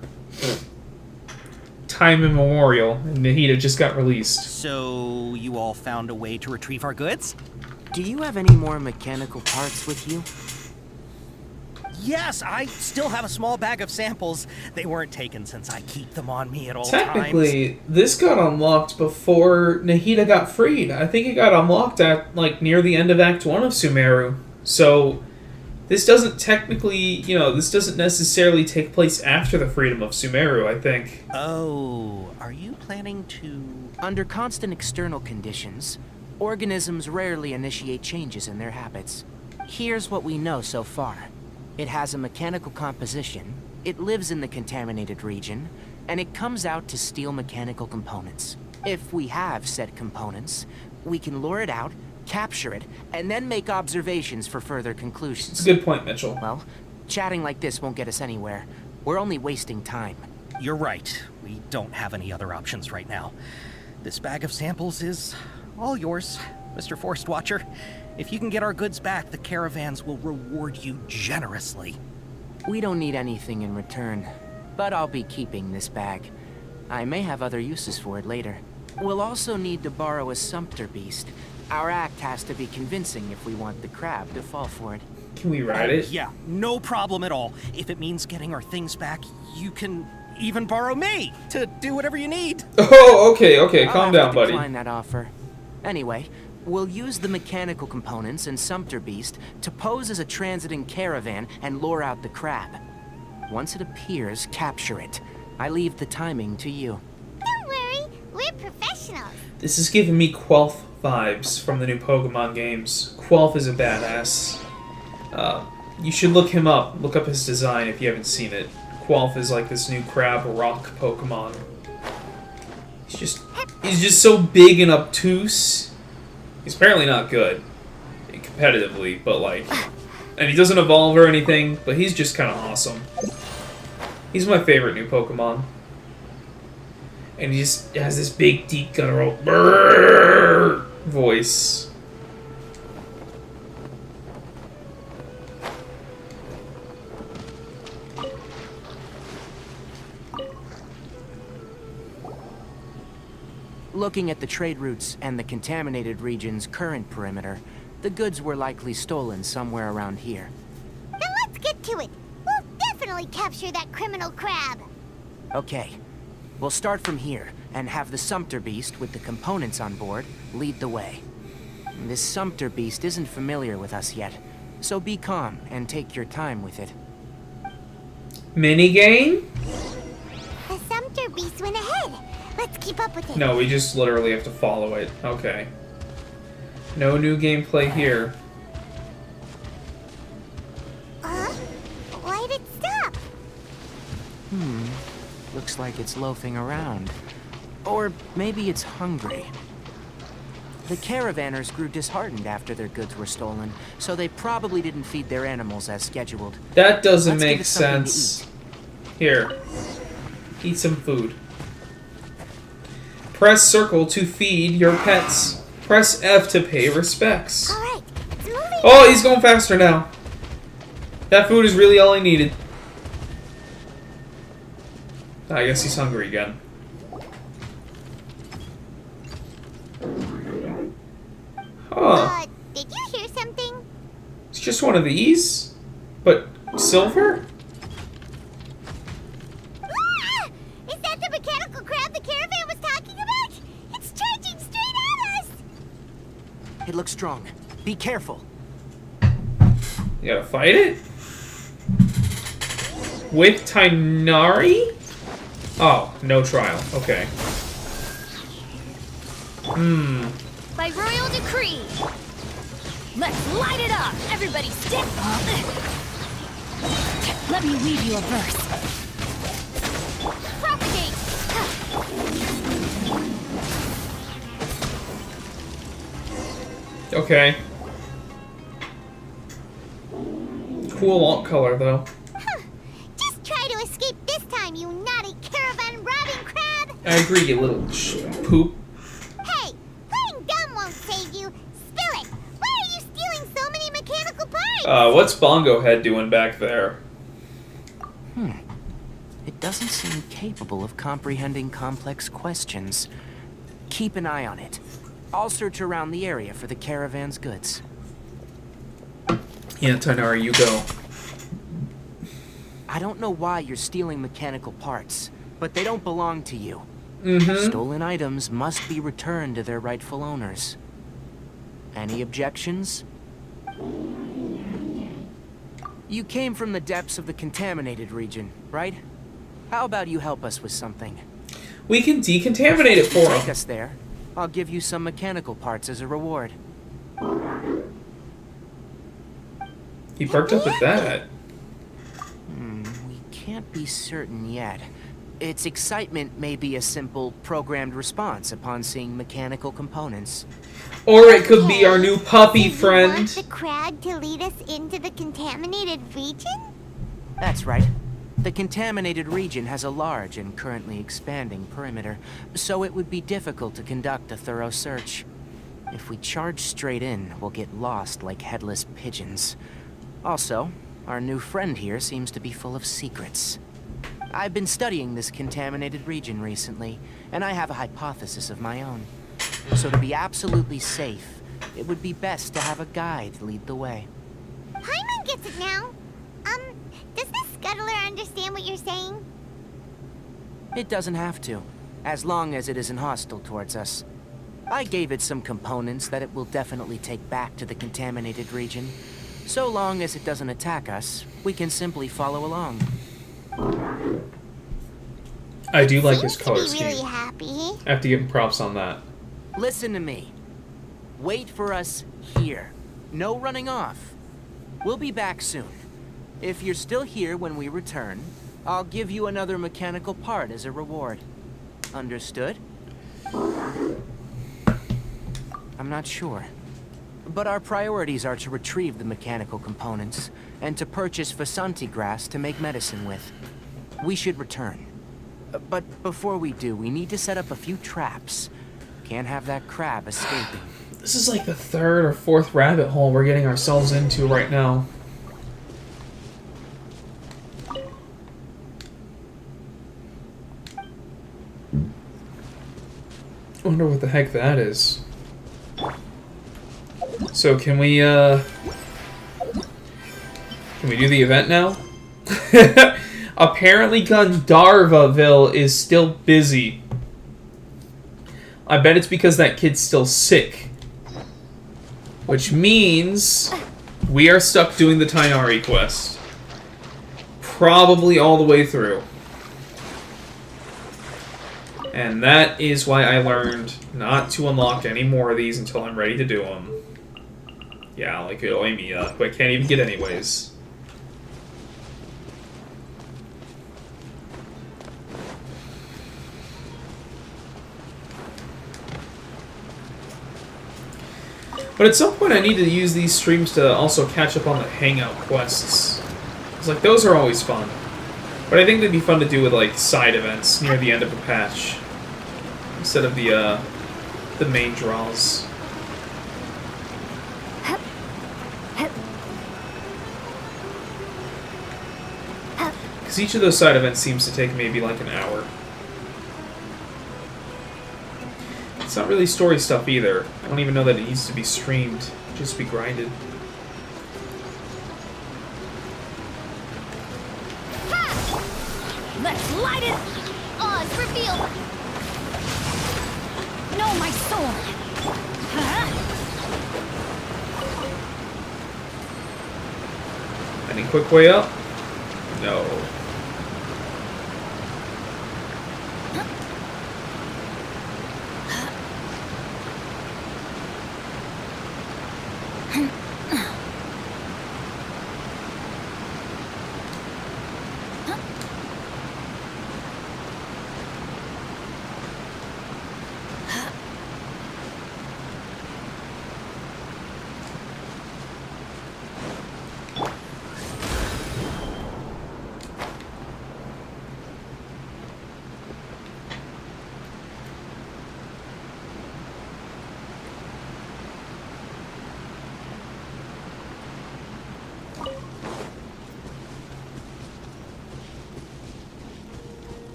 time immemorial, and Nahida just got released. So, you all found a way to retrieve our goods? Do you have any more mechanical parts with you? Yes, I still have a small bag of samples. They weren't taken since I keep them on me at all Technically, this got unlocked before Nahida got freed. I think it got unlocked at, like, near the end of Act 1 of Sumeru. So, this doesn't technically, you know, this doesn't necessarily take place after the freedom of Sumeru, I think. Oh, are you planning to... Under constant external conditions, organisms rarely initiate changes in their habits. Here's what we know so far. It has a mechanical composition, it lives in the contaminated region, and it comes out to steal mechanical components. If we have said components, we can lure it out, capture it, and then make observations for further conclusions. It's a good point, Mitchell. Well, chatting like this won't get us anywhere. We're only wasting time. You're right. We don't have any other options right now. This bag of samples is all yours, Mr. Forest Watcher. If you can get our goods back, the caravans will reward you generously. We don't need anything in return, but I'll be keeping this bag. I may have other uses for it later. We'll also need to borrow a sumpter beast. Our act has to be convincing if we want the crab to fall for it. Can we ride it? Yeah, no problem at all. If it means getting our things back, you can even borrow me to do whatever you need. Oh, okay, calm I'll down, have to buddy. decline that offer. Anyway, we'll use the mechanical components and sumpter beast to pose as a transiting caravan and lure out the crab. Once it appears, capture it. I leave the timing to you. Don't worry, we're professionals. This is giving me Quelf vibes from the new Pokemon games. Quelf is a badass. You should look him up. Look up his design if you haven't seen it. Quelf is like this new crab rock Pokemon. He's just so big and obtuse. He's apparently not good competitively, but like, and he doesn't evolve or anything, but he's just kind of awesome. He's my favorite new Pokemon. And he just has this big, deep, guttural brrrr voice. Looking at the trade routes and the contaminated region's current perimeter, the goods were likely stolen somewhere around here. Then let's get to it. We'll definitely capture that criminal crab. Okay, we'll start from here and have the Sumpter Beast with the components on board lead the way. This Sumpter Beast isn't familiar with us yet, so be calm and take your time with it. Minigame? The Sumpter Beast went ahead. Let's keep up with it. No, we just literally have to follow it. Okay. No new gameplay here. Why'd it stop? Looks like it's loafing around. Or maybe it's hungry. The caravanners grew disheartened after their goods were stolen, so they probably didn't feed their animals as scheduled. That doesn't Let's give make it something to sense. Here. Eat some food. Press circle to feed your pets. Press F to pay respects. Alright, it's moving. Oh, he's going faster now. That food is really all I needed. I guess he's hungry again. Huh. Did you hear something? It's just one of these? But silver? Ah! Is that the mechanical crab the caravan was talking about? It's charging straight at us! It looks strong. Be careful. You gotta fight it? With Tighnari? Oh, no trial. Okay. By royal decree. Let's light it up! Everybody stick! Let me weave you a verse. Propagate! Okay. Cool alt color, though. Just try to escape this time, you naughty caravan robbing crab! I agree, you little poop. Hey, playing dumb won't save you. Spill it! Why are you stealing so many mechanical parts? What's Bongo Head doing back there? It doesn't seem capable of comprehending complex questions. Keep an eye on it. I'll search around the area for the caravan's goods. Yeah, Tighnari, you go. I don't know why you're stealing mechanical parts, but they don't belong to you. Stolen items must be returned to their rightful owners. Any objections? You came from the depths of the contaminated region, right? How about you help us with something? We can decontaminate it for Take him. us there. I'll give you some mechanical parts as a reward. He perked up with that. We can't be certain yet. Its excitement may be a simple, programmed response upon seeing mechanical components. Or it could be our new puppy Want friend. the crab to lead us into the contaminated region? That's right. The contaminated region has a large and currently expanding perimeter, so it would be difficult to conduct a thorough search. If we charge straight in, we'll get lost like headless pigeons. Also, our new friend here seems to be full of secrets. I've been studying this contaminated region recently, and I have a hypothesis of my own. So to be absolutely safe, it would be best to have a guide lead the way. Paimon gets it now. Does this scuttler understand what you're saying? It doesn't have to, as long as it isn't hostile towards us. I gave it some components that it will definitely take back to the contaminated region. So long as it doesn't attack us, we can simply follow along. I do like his Seems color to be really scheme. happy. I have to give him props on that. Listen to me. Wait for us here. No running off. We'll be back soon. If you're still here when we return, I'll give you another mechanical part as a reward. Understood? I'm not sure. But our priorities are to retrieve the mechanical components, and to purchase Vasanti grass to make medicine with. We should return. But before we do, we need to set up a few traps. Can't have that crab escaping. This is like the third or fourth rabbit hole we're getting ourselves into right now. I wonder what the heck that is. So can we do the event now? Apparently Gandharvaville is still busy. I bet it's because that kid's still sick. Which means we are stuck doing the Tighnari quest. Probably all the way through. And that is why I learned not to unlock any more of these until I'm ready to do them. Yeah, like Oimiya, who I can't even get anyways. But at some point I need to use these streams to also catch up on the hangout quests. It's like, those are always fun. But I think they'd be fun to do with, like, side events near the end of a patch. Instead of the main draws. Because each of those side events seems to take maybe like an hour. It's not really story stuff either. I don't even know that it needs to be streamed. Just be grinded. Let's light it! Oz revealed! No, my sword! Any quick way up? No.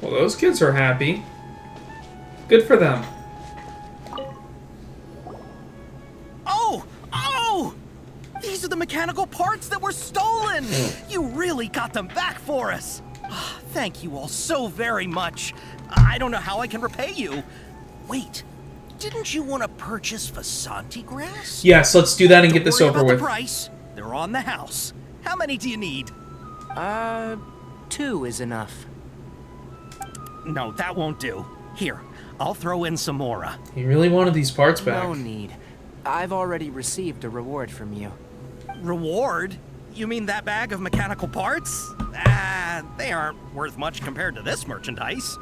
Well, those kids are happy. Good for them. Oh! Oh! These are the mechanical parts that were stolen! You really got them back for us! Ah, thank you all so very much. I don't know how I can repay you. Wait, didn't you want to purchase Vasanti grass? Yes, let's do that and get this Don't worry over about with. the price. They're on the house. How many do you need? 2 is enough. No, that won't do. Here, I'll throw in some more. He really wanted these parts back. No need. I've already received a reward from you. Reward? You mean that bag of mechanical parts? Ah, they aren't worth much compared to this merchandise.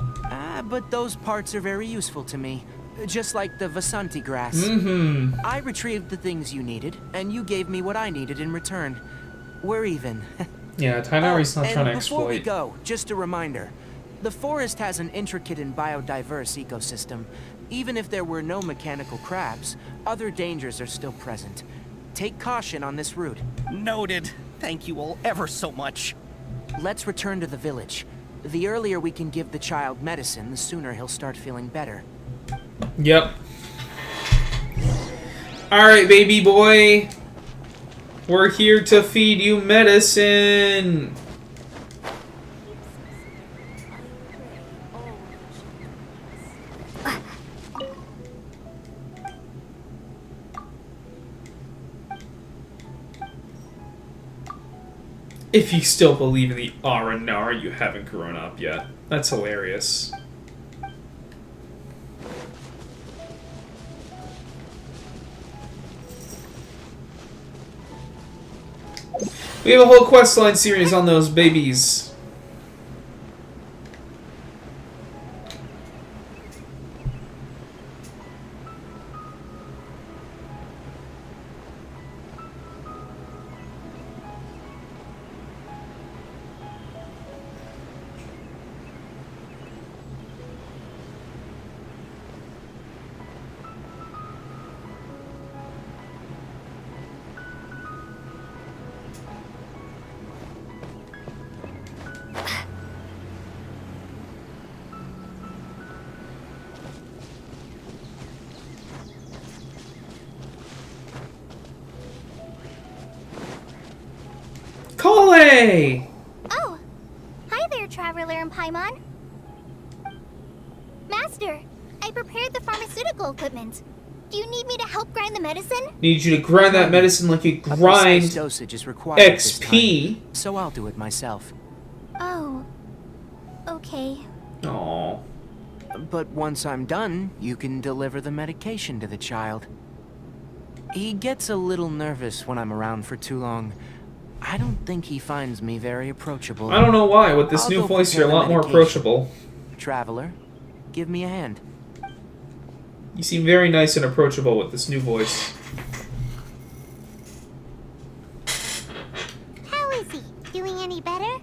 But those parts are very useful to me. Just like the Vasanti grass. Mm-hmm. I retrieved the things you needed, and you gave me what I needed in return. We're even. Yeah, Tighnari's not trying to And before we exploit. go, just a reminder. The forest has an intricate and biodiverse ecosystem. Even if there were no mechanical crabs, other dangers are still present. Take caution on this route. Noted. Thank you all ever so much. Let's return to the village. The earlier we can give the child medicine, the sooner he'll start feeling better. Yep. Alright, baby boy. We're here to feed you medicine. If you still believe in the Aranara, you haven't grown up yet. That's hilarious. We have a whole questline series on those babies. Cole! Oh! Hi there, Traveler and Paimon. Master, I prepared the pharmaceutical equipment. Do you need me to help grind the medicine? Need you to grind that medicine like you A precise grind dosage is required this XP. time, so I'll do it myself. Oh. Okay. Aww. But once I'm done, you can deliver the medication to the child. He gets a little nervous when I'm around for too long. I don't think he finds me very approachable. I don't know why. With this I'll new go voice, prepare you're a the lot more medication. approachable. Traveler, give me a hand. You seem very nice and approachable with this new voice. How is he? Doing any better?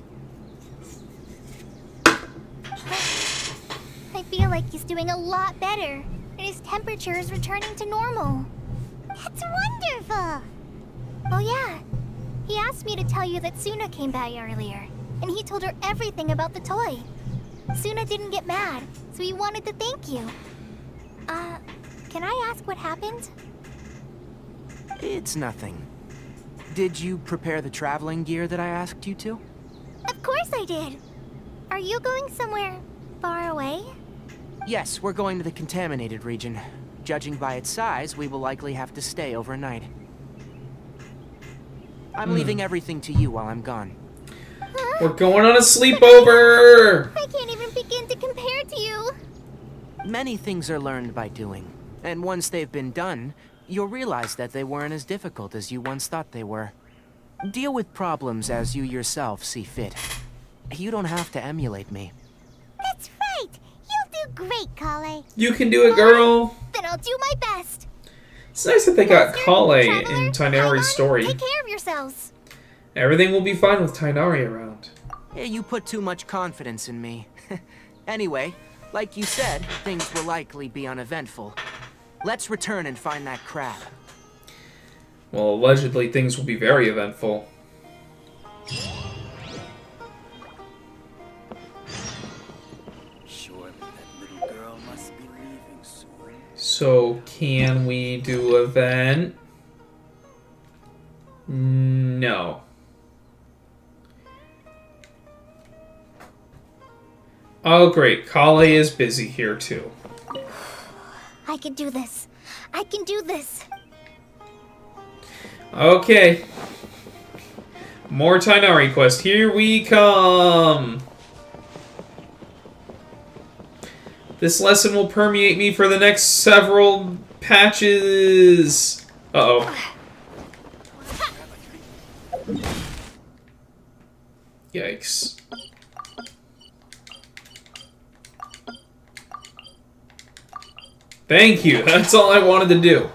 I feel like he's doing a lot better, and his temperature is returning to normal. That's wonderful! Oh yeah, he asked me to tell you that Suna came by earlier, and he told her everything about the toy. Suna didn't get mad, so he wanted to thank you. Can I ask what happened? It's nothing. Did you prepare the traveling gear that I asked you to? Of course I did. Are you going somewhere far away? Yes, we're going to the contaminated region. Judging by its size, we will likely have to stay overnight. I'm leaving everything to you while I'm gone. We're going on a sleepover! I can't even begin to compare to you. Many things are learned by doing, and once they've been done, you'll realize that they weren't as difficult as you once thought they were. Deal with problems as you yourself see fit. You don't have to emulate me. That's right. You'll do great, Kale. You can do it, girl! Then I'll do my best. It's nice that they got Master, Kale Traveler, in Tighnari's story. Take care of yourselves. Everything will be fine with Tighnari around. Yeah, you put too much confidence in me. Anyway, like you said, things will likely be uneventful. Let's return and find that crab. Well, allegedly things will be very eventful. Surely that little girl must be leaving soon. So, can we do event? No. Oh, great. Kale is busy here, too. I can do this. I can do this. Okay. More Tighnari quest. Here we come. This lesson will permeate me for the next several patches. Uh-oh. Yikes. Thank you. That's all I wanted to do.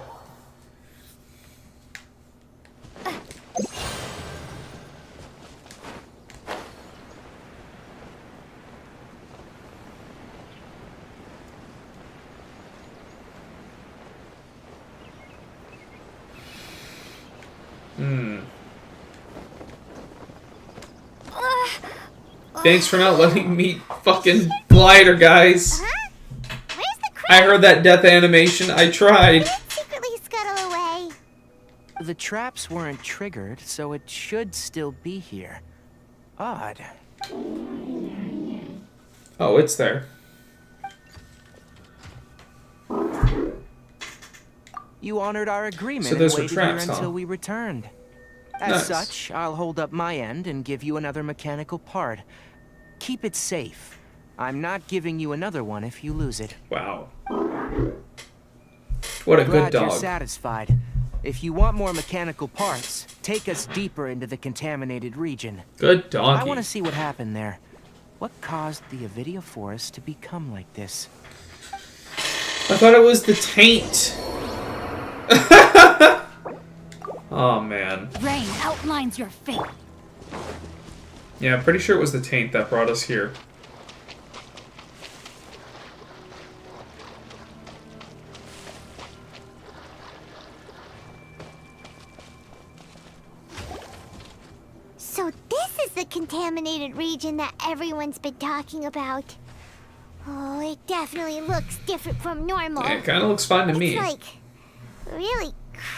Thanks for not letting me fucking glider, guys. Where's the crab? I heard that death animation. I tried. Secretly scuttle away. The traps weren't triggered, so it should still be here. Odd. Oh, it's there. You honored our agreement So those and were waited traps, here huh? until we returned. As Nice. such, I'll hold up my end and give you another mechanical part. Keep it safe. I'm not giving you another one if you lose it. Wow. What a good Glad you're dog. satisfied. If you want more mechanical parts, take us deeper into the contaminated region. Good I doggy. want to see what happened there. What caused the Avidia forest to become like this? I thought it was the taint. Oh, man. Rain outlines your fate. Yeah, I'm pretty sure it was the taint that brought us here. So this is the contaminated region that everyone's been talking about. Oh, it definitely looks different from normal. Yeah, it kind of looks fine to me. It's like really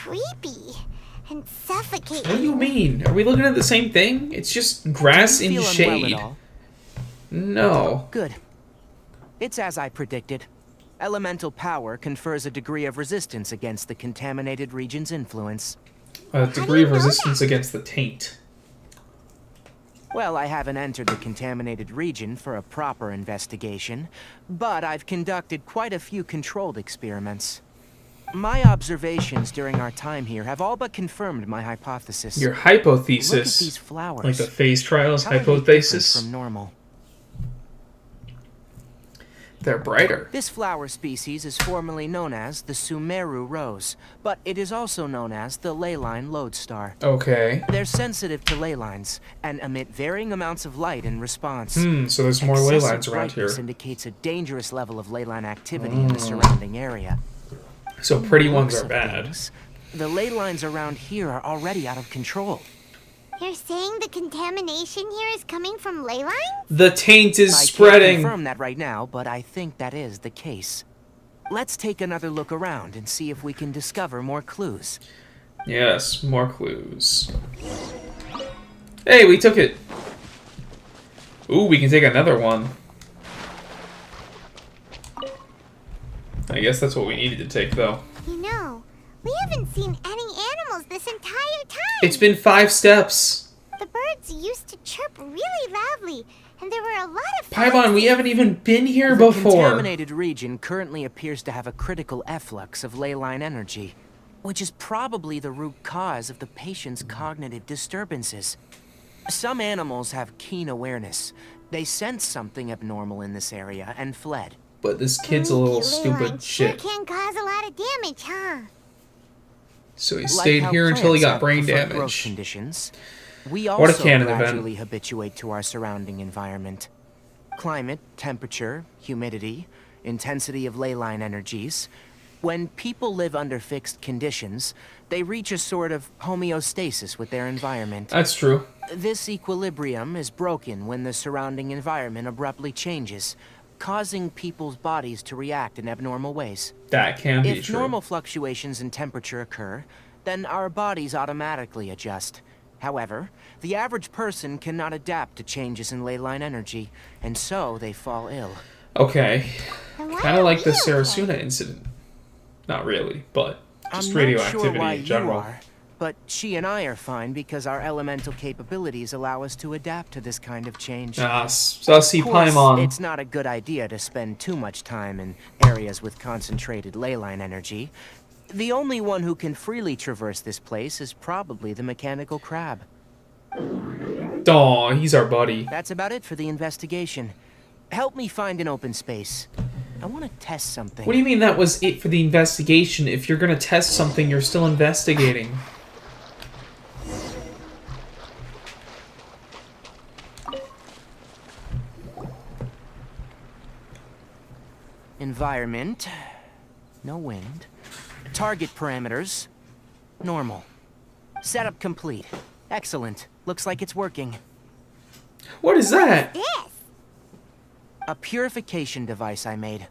creepy and suffocating. What do you mean? Are we looking at the same thing? It's just grass Do you in feel unwell shade. at all? No. Good. It's as I predicted. Elemental power confers a degree of resistance against the contaminated region's influence. A degree of resistance against the taint. Well, I haven't entered the contaminated region for a proper investigation, but I've conducted quite a few controlled experiments. My observations during our time here have all but confirmed my hypothesis. Your Look at hypothesis. these flowers. Like the phase trials How are they different hypothesis. from normal? They're brighter. This flower species is formerly known as the Sumeru rose, but it is also known as the ley line lodestar. Okay. They're sensitive to ley lines and emit varying amounts of light in response. So there's more ley Excessive lines around here. brightness indicates a dangerous level of ley line activity in the surrounding area. So pretty ones Looks are of bad. things, the ley lines around here are already out of control. You're saying the contamination here is coming from ley lines? The taint is I can't spreading. confirm that right now, but I think that is the case. Let's take another look around and see if we can discover more clues. Yes, more clues. Hey, we took it. Ooh, we can take another one. I guess that's what we needed to take, though. You know, we haven't seen any animals this entire time. It's been 5 steps. The birds used to chirp really loudly, and there were a lot of Paimon, we haven't even been here The before. contaminated region currently appears to have a critical efflux of ley line energy, which is probably the root cause of the patient's cognitive disturbances. Some animals have keen awareness. They sensed something abnormal in this area and fled. But this kid's a little Ley stupid lines sure shit. can cause a lot of damage, huh? So he Like stayed how here until he plants got have brain preferred growth damage. conditions, we What a also canon event. gradually habituate to our surrounding environment. Climate, temperature, humidity, intensity of ley line energies. When people live under fixed conditions, they reach a sort of homeostasis with their environment. That's true. This equilibrium is broken when the surrounding environment abruptly changes, causing people's bodies to react in abnormal ways. That can be If true. normal fluctuations in temperature occur, then our bodies automatically adjust. However, the average person cannot adapt to changes in ley line energy, and so they fall ill. Okay. And why Kind of are like the we okay? Sarasuna incident. Not really, but just I'm radioactivity not sure why in general. you are, but she and I are fine because our elemental capabilities allow us to adapt to this kind of change. Sussy Of course, Paimon. it's not a good idea to spend too much time in areas with concentrated ley line energy. The only one who can freely traverse this place is probably the mechanical crab. Aw, he's our buddy. That's about it for the investigation. Help me find an open space. I want to test something. What do you mean that was it for the investigation? If you're gonna test something, you're still investigating. Environment. No wind. Target parameters. Normal. Setup complete. Excellent. Looks like it's working. What is that? This. A purification device I made.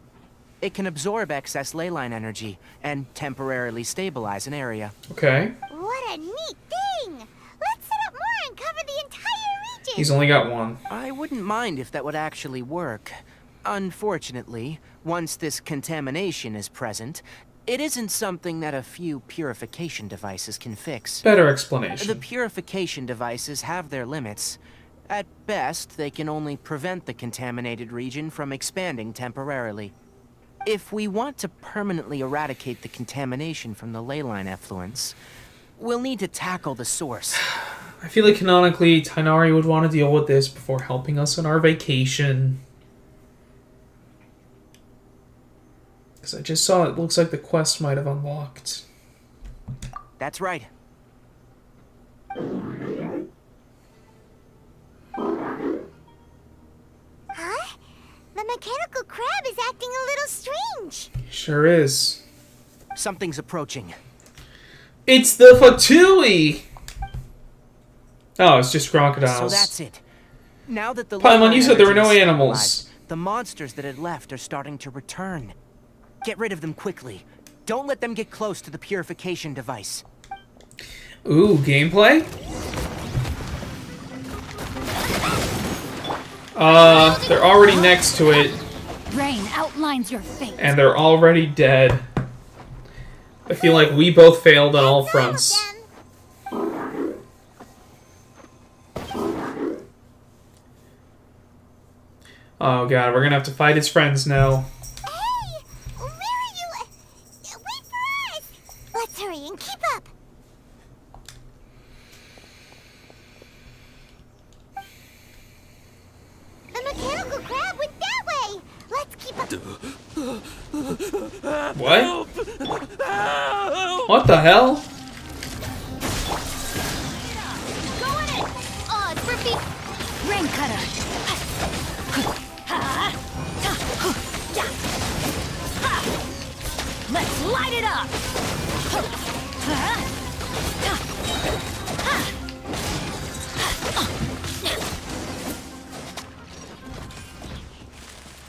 It can absorb excess ley line energy and temporarily stabilize an area. Okay. What a neat thing! Let's set up more and cover the entire region. He's only got one. I wouldn't mind if that would actually work. Unfortunately, once this contamination is present, it isn't something that a few purification devices can fix. Better The explanation. purification devices have their limits. At best, they can only prevent the contaminated region from expanding temporarily. If we want to permanently eradicate the contamination from the ley line effluence, we'll need to tackle the source. I feel like canonically, Tighnari would want to deal with this before helping us on our vacation. Because I just saw it looks like the quest might have unlocked. That's right. Huh? The mechanical crab is acting a little strange. Sure is. Something's approaching. It's the Fatui! Oh, it's just crocodiles. So that's it. Now that the Paimon, ley line you said there were no energy is animals. stabilized, the monsters that had left are starting to return. Get rid of them quickly. Don't let them get close to the purification device. Ooh, gameplay? They're already next to it, Rain outlines your fate. and they're already dead. I feel like we both failed on all fronts. Oh god, we're gonna have to fight his friends now. Hey! Where are you? Wait for What? Help! Help! What the hell? Go in it! Oh, it's for feet. Rain cutter. Let's light it up.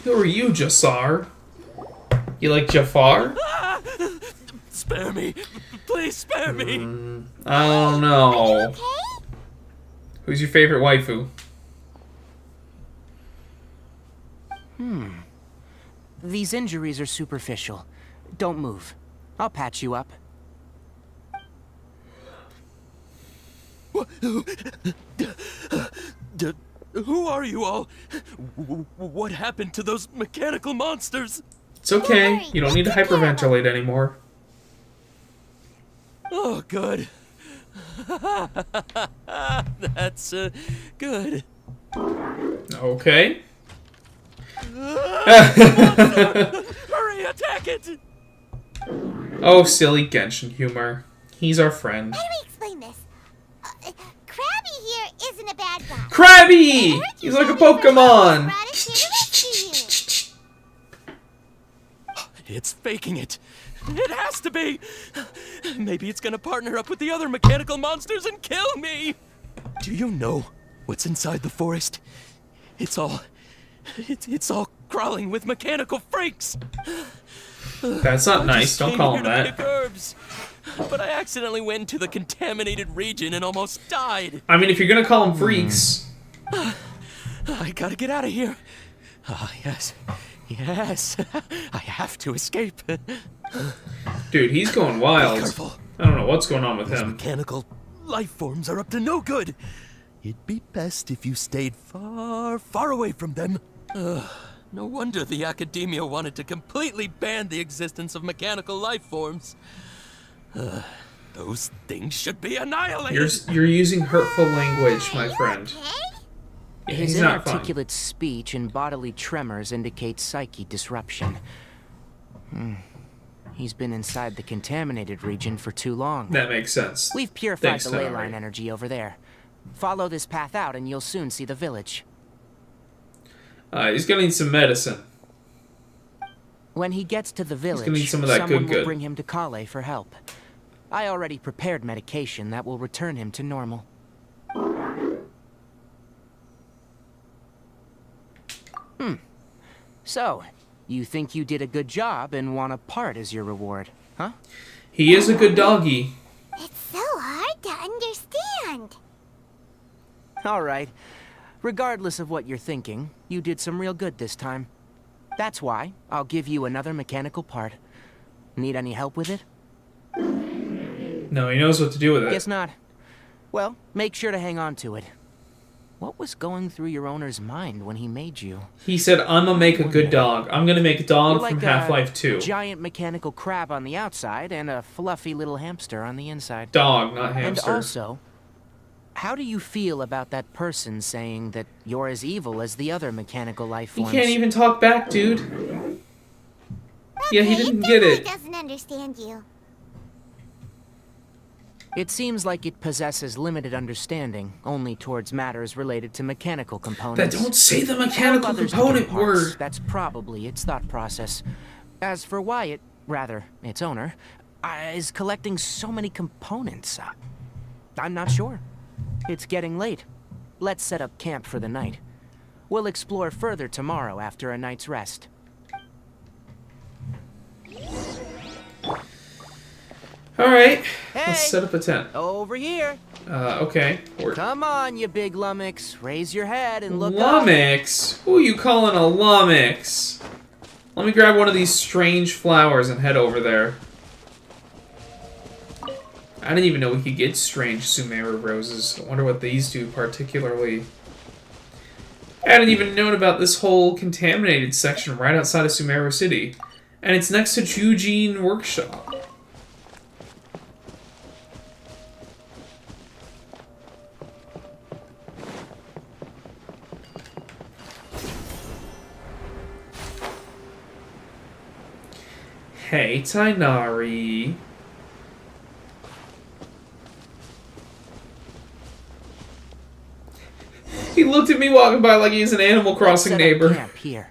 Who are you, Jassar? You like Jafar? Spare me. Please spare me. I don't know. Okay? Who's your favorite waifu? These injuries are superficial. Don't move. I'll patch you up. Who are you all? What happened to those mechanical monsters? It's okay. You don't need to hyperventilate anymore. Oh, good. That's good. Okay. Hurry, attack it! Oh, silly Genshin humor. He's our friend. How do we explain this? Krabby here isn't a bad guy. Krabby! He's like a Pokemon! Brought us here to rescue you. It's faking it. It has to be. Maybe it's gonna partner up with the other mechanical monsters and kill me. Do you know what's inside the forest? It's all crawling with mechanical freaks. That's not nice. Don't call him that. Herbs. But I accidentally went into the contaminated region and almost died. I mean, if you're gonna call them freaks. I gotta get out of here. Ah, yes. Yes. I have to escape. Dude, he's going wild. Careful. I don't know what's going on with Those him. mechanical life forms are up to no good. It'd be best if you stayed far, far away from them. No wonder the academia wanted to completely ban the existence of mechanical life forms. Those things should be annihilated. You're using hurtful language, my friend. Yeah, His he's not fun. inarticulate speech and bodily tremors indicate psyche disruption. He's been inside the contaminated region for too long. That makes sense. We've purified Thanks, the ley Tighnari. line energy over there. Follow this path out and you'll soon see the village. He's gonna need some medicine. When he gets to the village, gonna need some of that someone good. will bring him to Kale for help. I already prepared medication that will return him to normal. So, you think you did a good job and want a part as your reward, huh? He is a good doggy. It's so hard to understand. All right. Regardless of what you're thinking, you did some real good this time. That's why I'll give you another mechanical part. Need any help with it? No, he knows what to do with it. Guess not. Well, make sure to hang on to it. What was going through your owner's mind when he made you? He said, I'm gonna make a good dog. I'm gonna make a dog You're from like Half-Life a 2. giant mechanical crab on the outside and a fluffy little hamster on the inside. Dog, not hamster. And also, how do you feel about that person saying that you're as evil as the other mechanical life He forms? can't even talk back, dude. Yeah, he didn't get He it. doesn't understand you. It seems like it possesses limited understanding, only towards matters related to mechanical components. That don't say the mechanical Others component different parts, word. That's probably its thought process. As for Wyatt, rather, its owner, is collecting so many components. I'm not sure. It's getting late. Let's set up camp for the night. We'll explore further tomorrow after a night's rest. Alright, Hey! let's set up a tent. Over here. Okay. Come on, you big lummox. Raise your head and look up. Lummox? Who are you calling a lummox? Let me grab one of these strange flowers and head over there. I didn't even know we could get strange Sumeru roses. I wonder what these do particularly. I hadn't even known about this whole contaminated section right outside of Sumeru City. And it's next to Jujin Workshop. Hey, Tighnari. He looked at me walking by like he's an Animal Crossing Let's set up neighbor. camp here.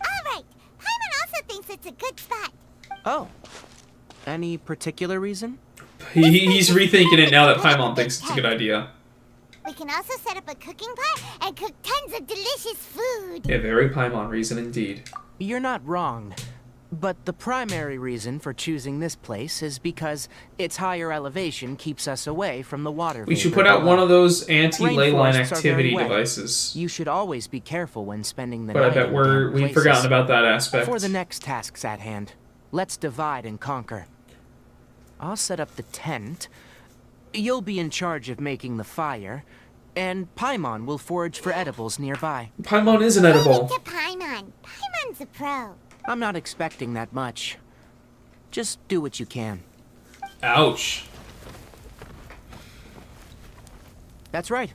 Alright, Paimon also thinks it's a good spot. Oh. Any particular reason? He's rethinking it now that Paimon thinks it's a good idea. We can also set up a cooking pot and cook tons of delicious food. Yeah, very Paimon reason indeed. You're not wrong. But the primary reason for choosing this place is because its higher elevation keeps us away from the water. We should vapor put out below. one of those anti-ley line Rainforests are activity very wet. devices. You should always be careful when spending the But I night bet in we've damp places. forgotten about that aspect. For the next tasks at hand, let's divide and conquer. I'll set up the tent. You'll be in charge of making the fire, and Paimon will forage for edibles nearby. Paimon is an edible. To Paimon. Paimon's a pro. I'm not expecting that much. Just do what you can. Ouch. That's right.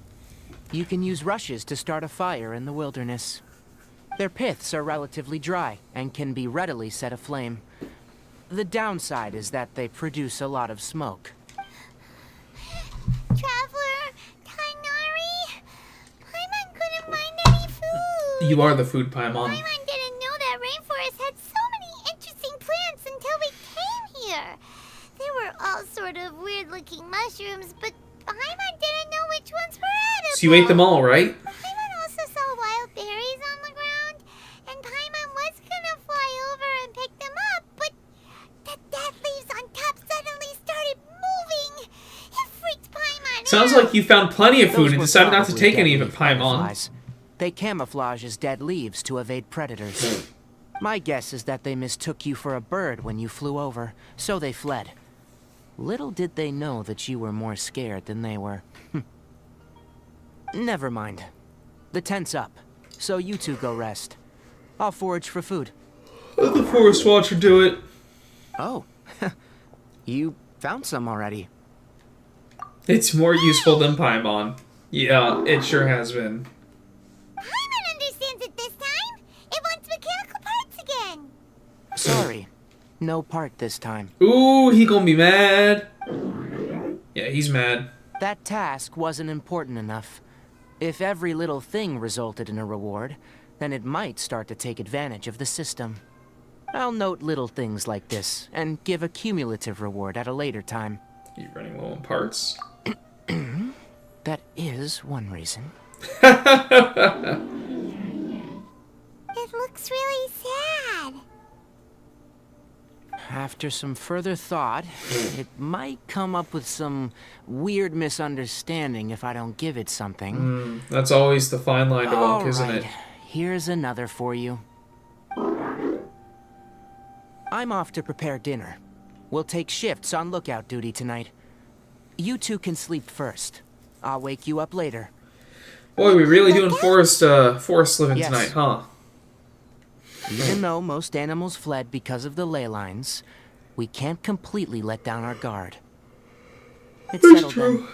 You can use rushes to start a fire in the wilderness. Their piths are relatively dry and can be readily set aflame. The downside is that they produce a lot of smoke. Traveler, Tighnari, Paimon couldn't find any food. You are the food, Paimon. Paimon didn't know that rainforest had so many interesting plants until we came here. There were all sort of weird-looking mushrooms, but Paimon didn't know which ones were edible. So you ate them all, right? Paimon also saw wild berries on the ground, and Paimon was gonna fly over and pick them up, but the dead leaves on top suddenly started moving. It freaked Paimon Sounds out. like you found plenty of food and Those decided were not to probably take any of dead it, leaf Paimon. butterflies. They camouflage as dead leaves to evade predators. My guess is that they mistook you for a bird when you flew over, so they fled. Little did they know that you were more scared than they were. Never mind. The tent's up, so you two go rest. I'll forage for food. Let the Forest Watcher do it. Oh, you found some already. It's more useful than Paimon. Yeah, it sure has been. Paimon understands it this time. It wants mechanical parts again. Sorry, no part this time. Ooh, he gonna be mad. Yeah, he's mad. That task wasn't important enough. If every little thing resulted in a reward, then it might start to take advantage of the system. I'll note little things like this, and give a cumulative reward at a later time. You running low on parts? That is one reason. It looks really sad. After some further thought, it might come up with some weird misunderstanding if I don't give it something. That's always the fine line to walk, All isn't right, it? here's another for you. I'm off to prepare dinner. We'll take shifts on lookout duty tonight. You two can sleep first. I'll wake you up later. Boy, we really doing forest living Yes. tonight, huh? Even though most animals fled because of the ley lines, we can't completely let down our guard. It's settled then.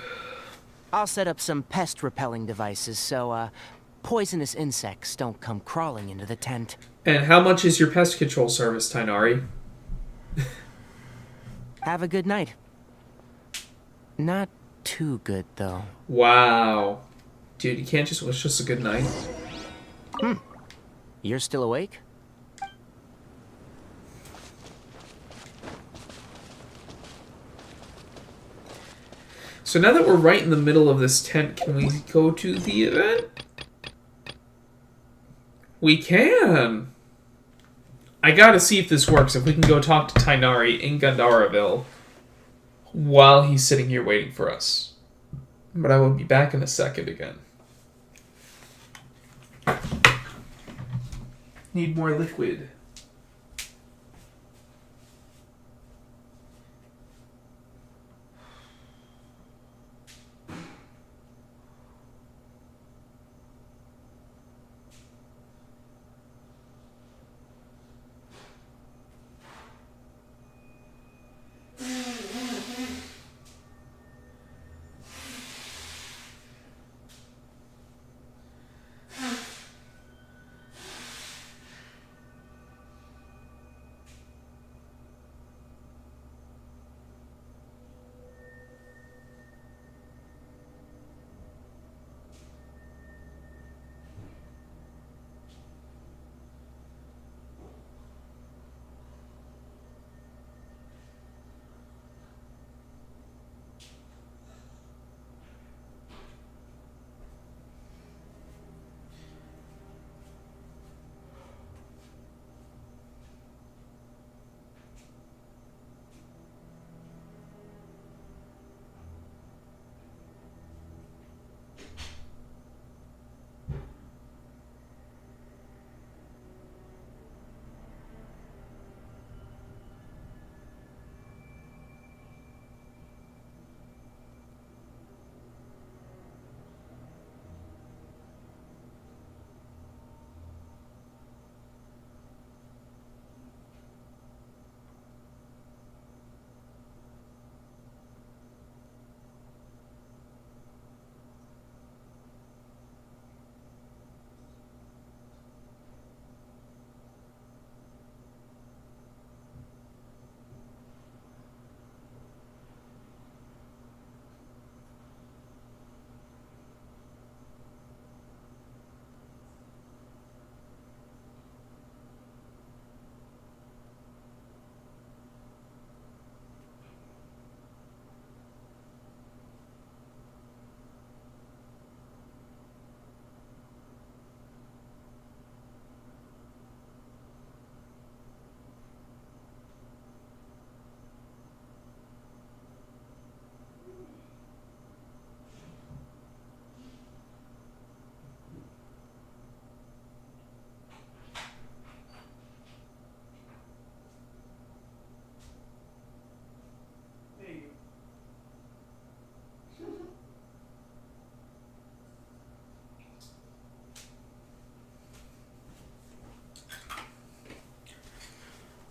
I'll set up some pest-repelling devices so, poisonous insects don't come crawling into the tent. And how much is your pest control service, Tighnari? Have a good night. Not too good, though. Wow. Dude, you can't just wish us a good night. You're still awake? So now that we're right in the middle of this tent, can we go to the event? We can! I gotta see if this works, if we can go talk to Tighnari in Gandaraville while he's sitting here waiting for us. But I will be back in a second again. Need more liquid.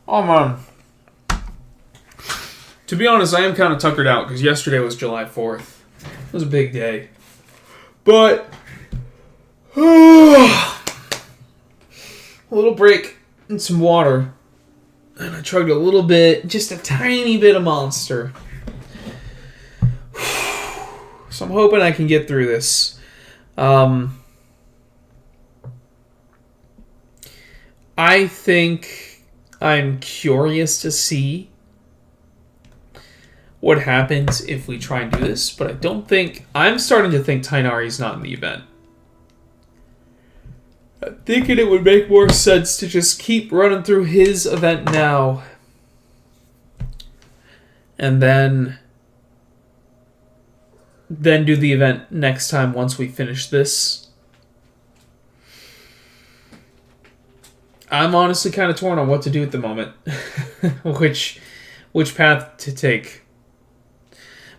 Oh man. To be honest, I am kind of tuckered out because yesterday was July 4th. It was a big day. But a little break and some water. And I chugged a little bit, just a tiny bit of Monster. So I'm hoping I can get through this. I think I'm curious to see what happens if we try and do this, but I don't think... I'm starting to think Tighnari's not in the event. I'm thinking it would make more sense to just keep running through his event now. And then do the event next time once we finish this. I'm honestly kind of torn on what to do at the moment. which path to take.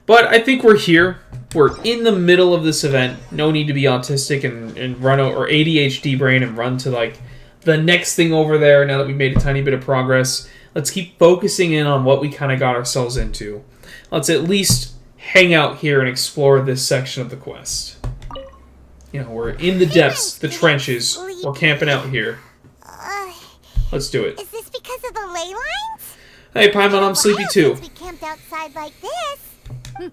But I think we're here. We're in the middle of this event. No need to be autistic and run or ADHD brain and run to like the next thing over there now that we've made a tiny bit of progress. Let's keep focusing in on what we kind of got ourselves into. Let's at least hang out here and explore this section of the quest. You know, we're in the depths, the trenches. We're camping out here. Let's do it. Is this because of the ley lines? Hey, Paimon, I'm sleepy too. We camped outside like this. This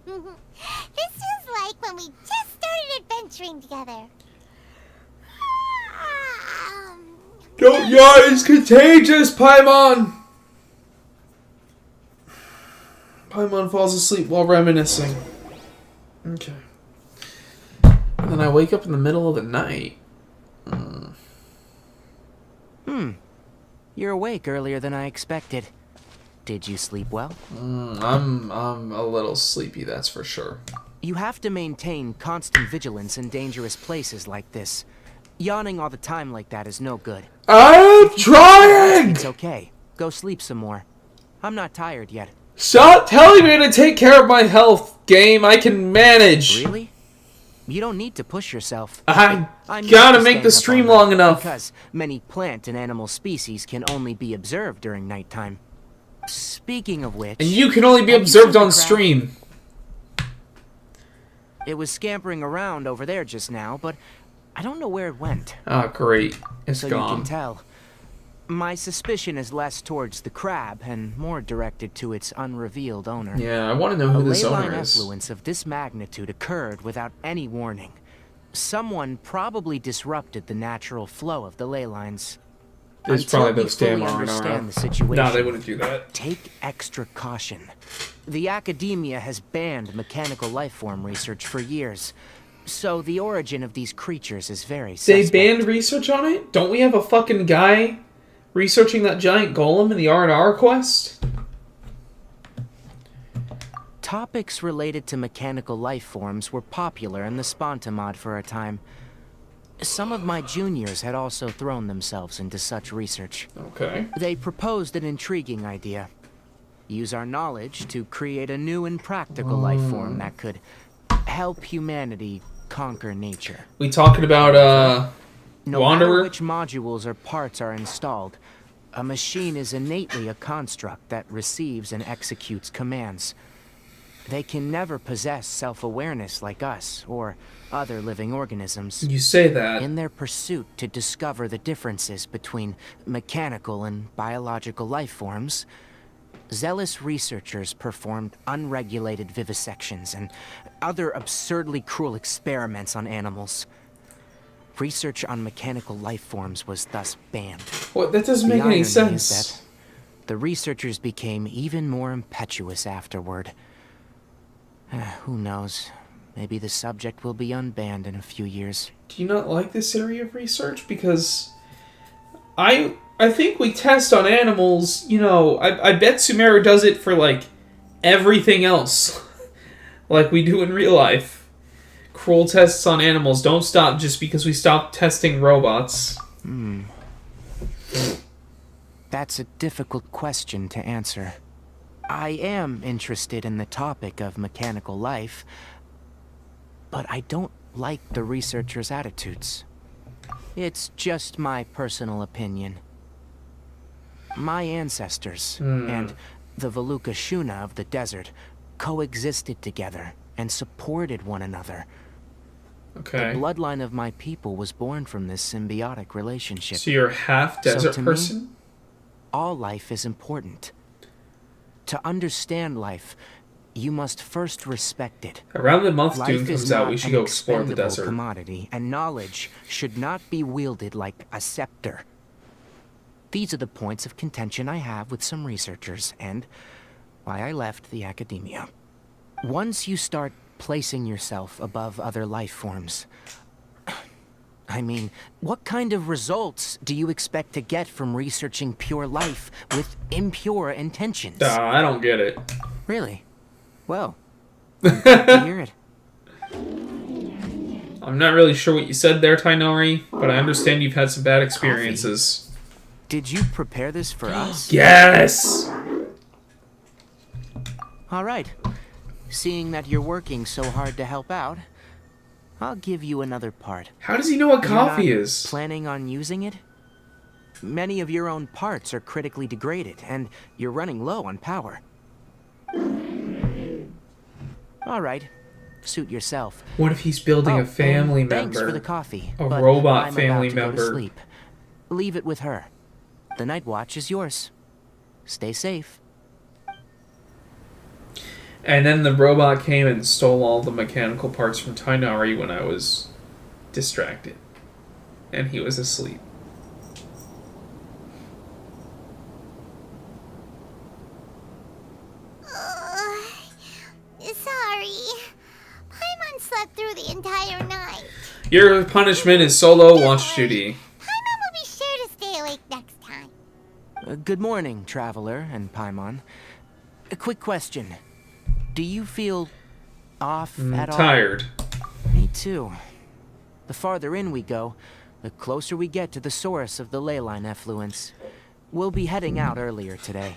is like when we just started adventuring together. Don't yawn, it's contagious, Paimon! Paimon falls asleep while reminiscing. Okay. And then I wake up in the middle of the night. You're awake earlier than I expected. Did you sleep well? I'm a little sleepy, that's for sure. You have to maintain constant vigilance in dangerous places like this. Yawning all the time like that is no good. I'm trying! It's okay. Go sleep some more. I'm not tired yet. Stop telling me to take care of my health, game. I can manage. Really? You don't need to push yourself. I gotta make the stream long enough. Because many plant and animal species can only be observed during nighttime. Speaking of which... And you can only be observed on stream. It was scampering around over there just now, but I don't know where it went. Oh, great. It's so gone. You can tell. My suspicion is less towards the crab and more directed to its unrevealed owner. Yeah, I want to know who this owner is. A ley line effluence of this magnitude occurred without any warning. Someone probably disrupted the natural flow of the ley lines. It's probably those damn understand the situation. No, they wouldn't do that. Take extra caution. The academia has banned mechanical lifeform research for years, so the origin of these creatures is very suspect. They banned research on it? Don't we have a fucking guy researching that giant golem in the R&R quest? Topics related to mechanical lifeforms were popular in the Sponta mod for a time. Some of my juniors had also thrown themselves into such research. Okay. They proposed an intriguing idea. Use our knowledge to create a new and practical life form that could help humanity conquer nature. We talking about, No Wanderer? matter which modules or parts are installed, a machine is innately a construct that receives and executes commands. They can never possess self-awareness like us, or other living organisms. You say that. In their pursuit to discover the differences between mechanical and biological life forms, zealous researchers performed unregulated vivisections and other absurdly cruel experiments on animals. Research on mechanical life forms was thus banned. What? That doesn't make any sense. The irony is that the researchers became even more impetuous afterward. Who knows? Maybe the subject will be unbanned in a few years. Do you not like this area of research? Because I think we test on animals, you know, I bet Sumeru does it for, like, everything else. Like we do in real life. Cruel tests on animals don't stop just because we stop testing robots. That's a difficult question to answer. I am interested in the topic of mechanical life, but I don't like the researchers' attitudes. It's just my personal opinion. My ancestors and the Veluka Shuna of the desert coexisted together and supported one another. Okay. The bloodline of my people was born from this symbiotic relationship. So you're a half desert to person? Me, all life is important. To understand life, you must first respect it. Around the month Life Dune is comes out, not we should an go explore the expendable desert. commodity, and knowledge should not be wielded like a scepter. These are the points of contention I have with some researchers, and why I left the academia. Once you start placing yourself above other life forms, I mean, what kind of results do you expect to get from researching pure life with impure intentions? I don't get it. Really? Well, I'm glad to hear it. I'm not really sure what you said there, Tighnari, but I understand you've had some bad experiences. Did you prepare this for us? Yes! All right. Seeing that you're working so hard to help out, I'll give you another part. How does he know what coffee You're not is? Planning on using it? Many of your own parts are critically degraded, and you're running low on power. All right. Suit yourself. What if he's building a family member? Thanks for the coffee. A but robot I'm family about to member. Go to sleep. Leave it with her. The night watch is yours. Stay safe. And then the robot came and stole all the mechanical parts from Tighnari when I was distracted. And he was asleep. Sorry. Paimon slept through the entire night. Your punishment is solo watch duty. Paimon will be sure to stay awake next time. Good morning, Traveler and Paimon. A quick question. Do you feel off at all? Tired. Me too. The farther in we go, the closer we get to the source of the ley line effluence. We'll be heading out earlier today.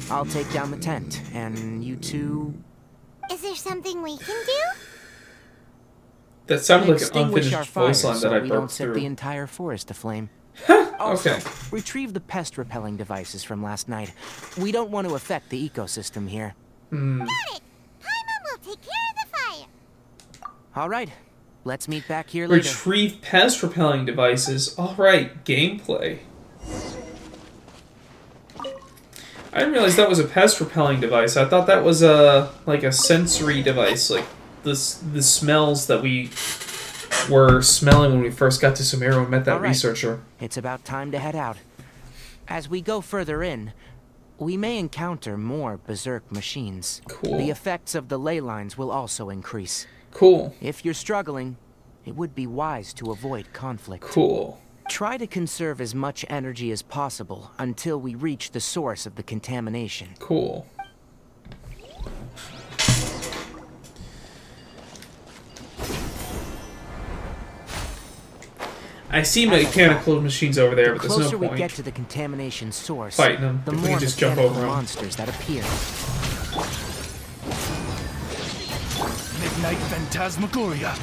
I'll take down the tent, and you two... Is there something we can do? That sounded like an Extinguish our unfinished fire voice line so that I we don't broke set the through. entire forest aflame. Okay. Retrieve the pest-repelling devices from last night. We don't want to affect the ecosystem here. Got it! Paimon will take care of the fire. All right. Let's meet back here later. Retrieve pest repelling devices. Alright, gameplay. I didn't realize that was a pest repelling device. I thought that was like a sensory device, like the smells that we were smelling when we first got to Sumeru and met that researcher. It's about time to head out. As we go further in, we may encounter more berserk machines. Cool. The effects of the ley lines will also increase. Cool. If you're struggling, it would be wise to avoid conflict. Cool. Try to conserve as much energy as possible until we reach the source of the contamination. Cool. I see mechanical machines over there, but there's no The closer we point get to the contamination source, fighting them. the If we more can just jump mechanical over them. monsters that appear. Midnight Phantasmagoria.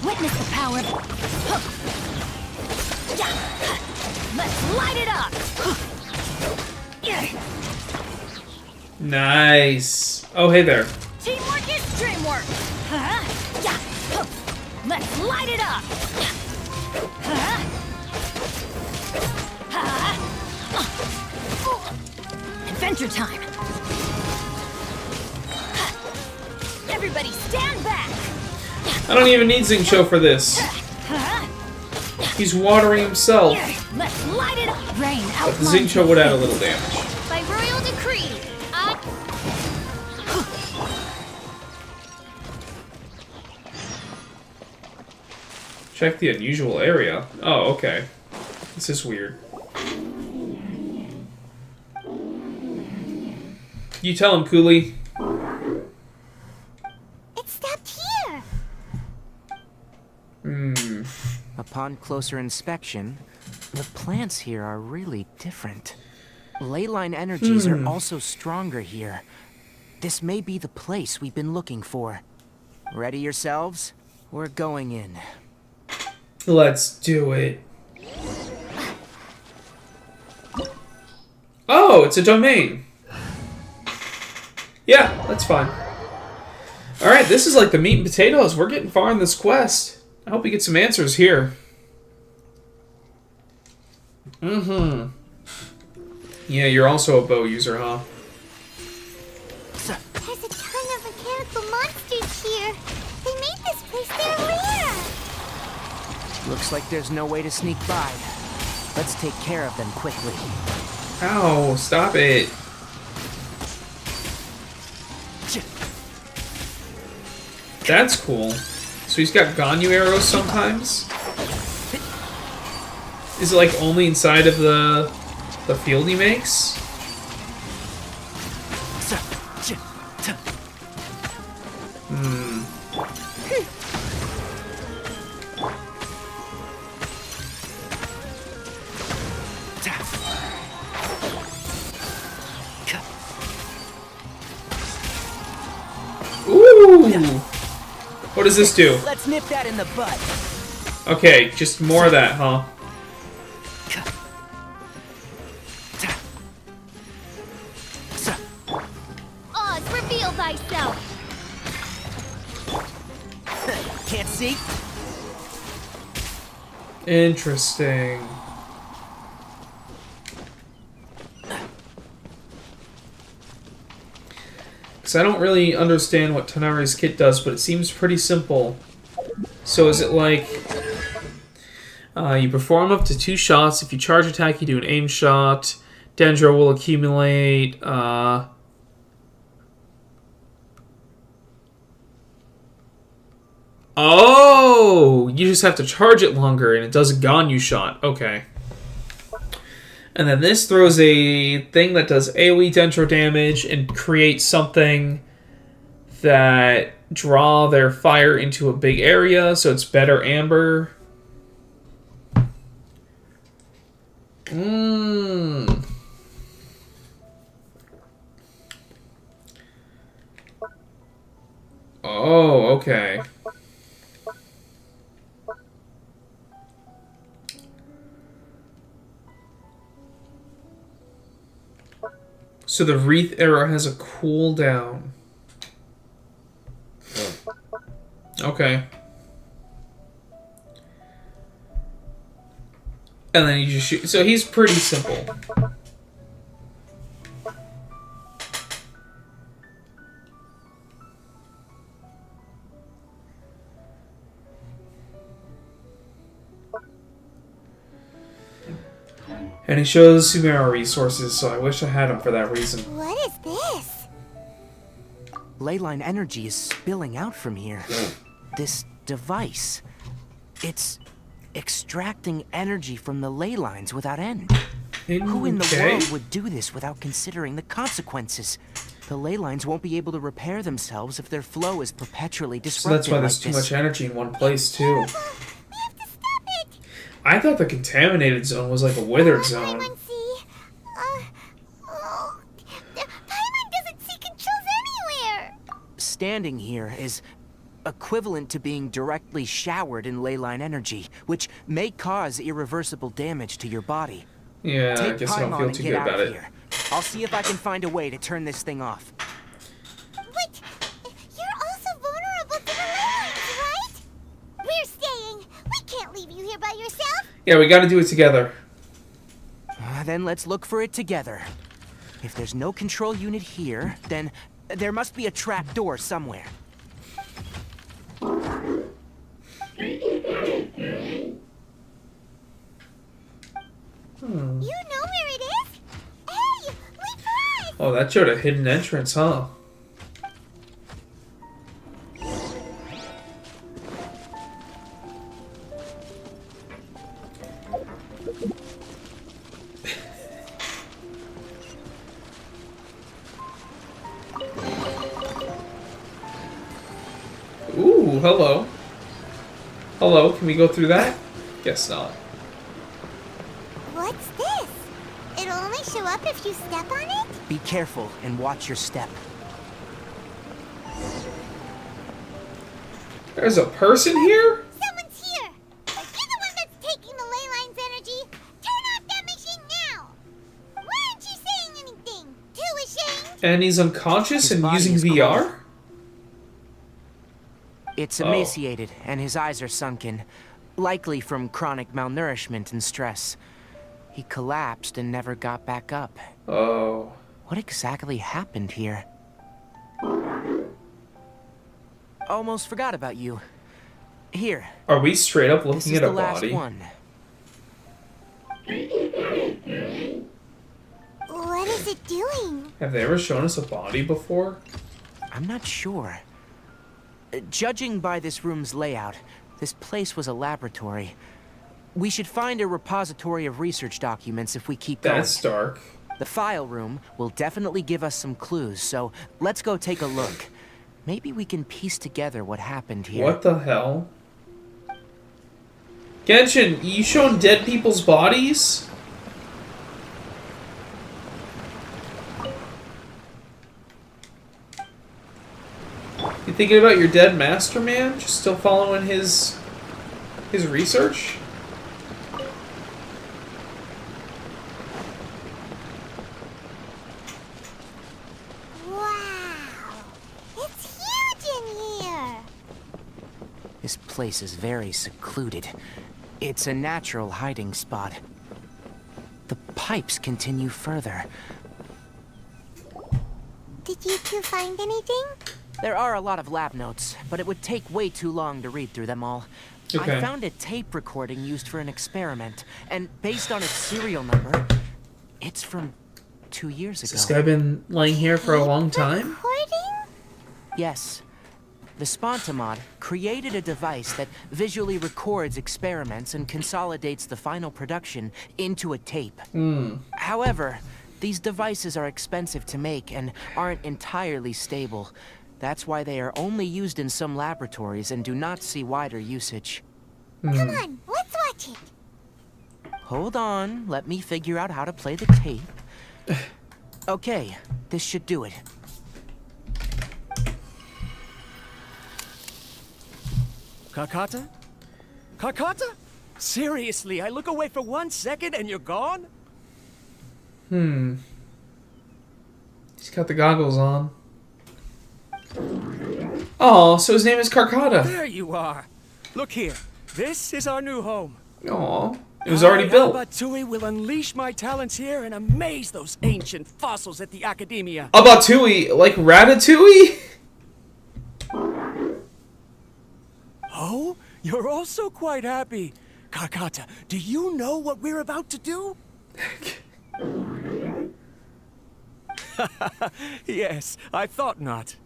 Witness the power. Let's light it up. Nice. Oh, hey there. Teamwork is dreamwork. Let's light it up. Adventure time. Everybody stand back. I don't even need Xingqiu for this. He's watering himself. Let's light it up. Rain But out. the Xingqiu would add a little damage. By royal decree. Check the unusual area. Oh, okay. This is weird. You tell him, Cooley. It stopped here. Upon closer inspection, the plants here are really different. Ley line energies are also stronger here. This may be the place we've been looking for. Ready yourselves? We're going in. Let's do it. Oh, it's a domain. Yeah, that's fine. Alright, this is like the meat and potatoes. We're getting far in this quest. I hope we get some answers here. Mm-hmm. Yeah, you're also a bow user, huh? There's a ton of mechanical monsters here. They made this place their lair. Looks like there's no way to sneak by. Let's take care of them quickly. Ow, stop it. That's cool. So he's got Ganyu arrows sometimes? Is it like only inside of the field he makes? Hmm. Ooh! What does this do? Let's nip that in the bud. Okay, just more of that, huh? Oz, reveal thyself. Can't see? Interesting. Because I don't really understand what Tighnari's kit does, but it seems pretty simple. So is it like... you perform up to 2 shots. If you charge attack, you do an aim shot. Dendro will accumulate... Oh! You just have to charge it longer, and it does a Ganyu shot. Okay. And then this throws a thing that does AoE Dendro damage and creates something that draw their fire into a big area, so it's better amber. Oh, okay. So the Wreath arrow has a cooldown. Okay. And then you just shoot. So he's pretty simple. And he shows Sumeru resources, so I wish I had him for that reason. What is this? Leyline energy is spilling out from here. This device. It's extracting energy from the ley lines without end. Who in the world would do this without considering the consequences? The ley lines won't be able to repair themselves if their flow is perpetually disrupted. So that's why there's too much energy in one place, too. I thought the contaminated zone was like a withered zone. Paimon doesn't see controls anywhere. Standing here is equivalent to being directly showered in leyline energy, which may cause irreversible damage to your body. Yeah, I Take guess I don't Paimon feel and too get good out about of it. here. I'll see if I can find a way to turn this thing off. Wait, you're also vulnerable to the lines, right? We're staying. We can't leave you here by yourself. Yeah, we gotta do it together. Then let's look for it together. If there's no control unit here, then there must be a trap door somewhere. You know where it is? Hey, wait for us! Oh, that showed a hidden entrance, huh? Ooh, hello. Hello, can we go through that? Guess not. What's this? It'll only show up if you step on it? Be careful and watch your step. There's a person here? Someone's here! Give them And he's unconscious His and body using is VR? It's emaciated, and his eyes are sunken, likely from chronic malnourishment and stress. He collapsed and never got back up. Oh. What exactly happened here? Almost forgot about you. Here. Are we straight up This looking is at a the last body? one. What is it doing? Have they ever shown us a body before? I'm not sure. Judging by this room's layout, this place was a laboratory. We should find a repository of research documents if we keep going. That's dark. The file room will definitely give us some clues, so let's go take a look. Maybe we can piece together what happened here. What the hell? Genshin, you showing dead people's bodies? You thinking about your dead master, man? Just still following his research? Wow! It's huge in here! This place is very secluded. It's a natural hiding spot. The pipes continue further. Did you two find anything? There are a lot of lab notes, but it would take way too long to read through them all. Okay. I found a tape recording used for an experiment, and based on its serial number, it's from 2 years ago. Has this guy been laying here for a long time? Recording? Yes. The Spontamod created a device that visually records experiments and consolidates the final production into a tape. However, these devices are expensive to make and aren't entirely stable. That's why they are only used in some laboratories and do not see wider usage. Come on, let's watch it. Hold on, let me figure out how to play the tape. Okay, this should do it. Karkata? Karkata? Seriously, I look away for 1 second and you're gone? He's got the goggles on. Oh, so his name is Karkata. There you are. Look here. This is our new home. Aw. It was already built. Abatui will unleash my talents here and amaze those ancient fossils at the Academia. Abatui, like Ratatouille? Oh, you're also quite happy. Karkata, do you know what we're about to do? Yes, I thought not.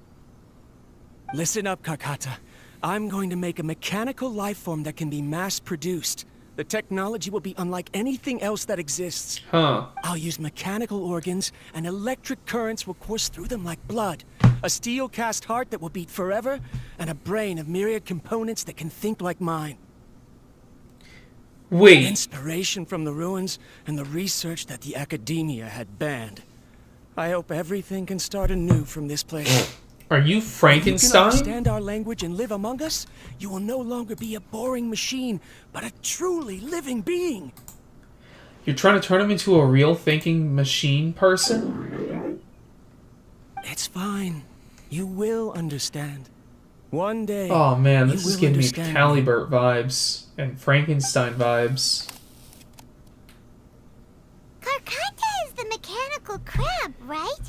Listen up, Karkata. I'm going to make a mechanical life form that can be mass-produced. The technology will be unlike anything else that exists. Huh. I'll use mechanical organs, and electric currents will course through them like blood. A steel-cast heart that will beat forever, and a brain of myriad components that can think like mine. Wait. Inspiration from the ruins and the research that the Academia had banned. I hope everything can start anew from this place. Are you Frankenstein? If you can understand our language and live among us, you will no longer be a boring machine, but a truly living being. You're trying to turn him into a real thinking machine person? It's fine. You will understand. One day. Oh man, this you is will giving me understand Calibert vibes and Frankenstein vibes. Karkata is the mechanical crab, right?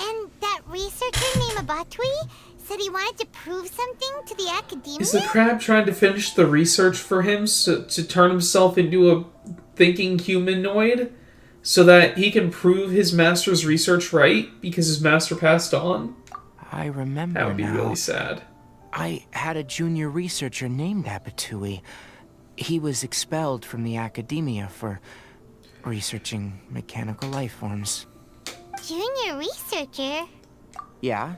And that researcher named Abatui said he wanted to prove something to the Academia? Is the crab trying to finish the research for him to turn himself into a thinking humanoid so that he can prove his master's research right because his master passed on? I remember That would be now. really sad. I had a junior researcher named Abatui. He was expelled from the Academia for researching mechanical life forms. Junior researcher? Yeah?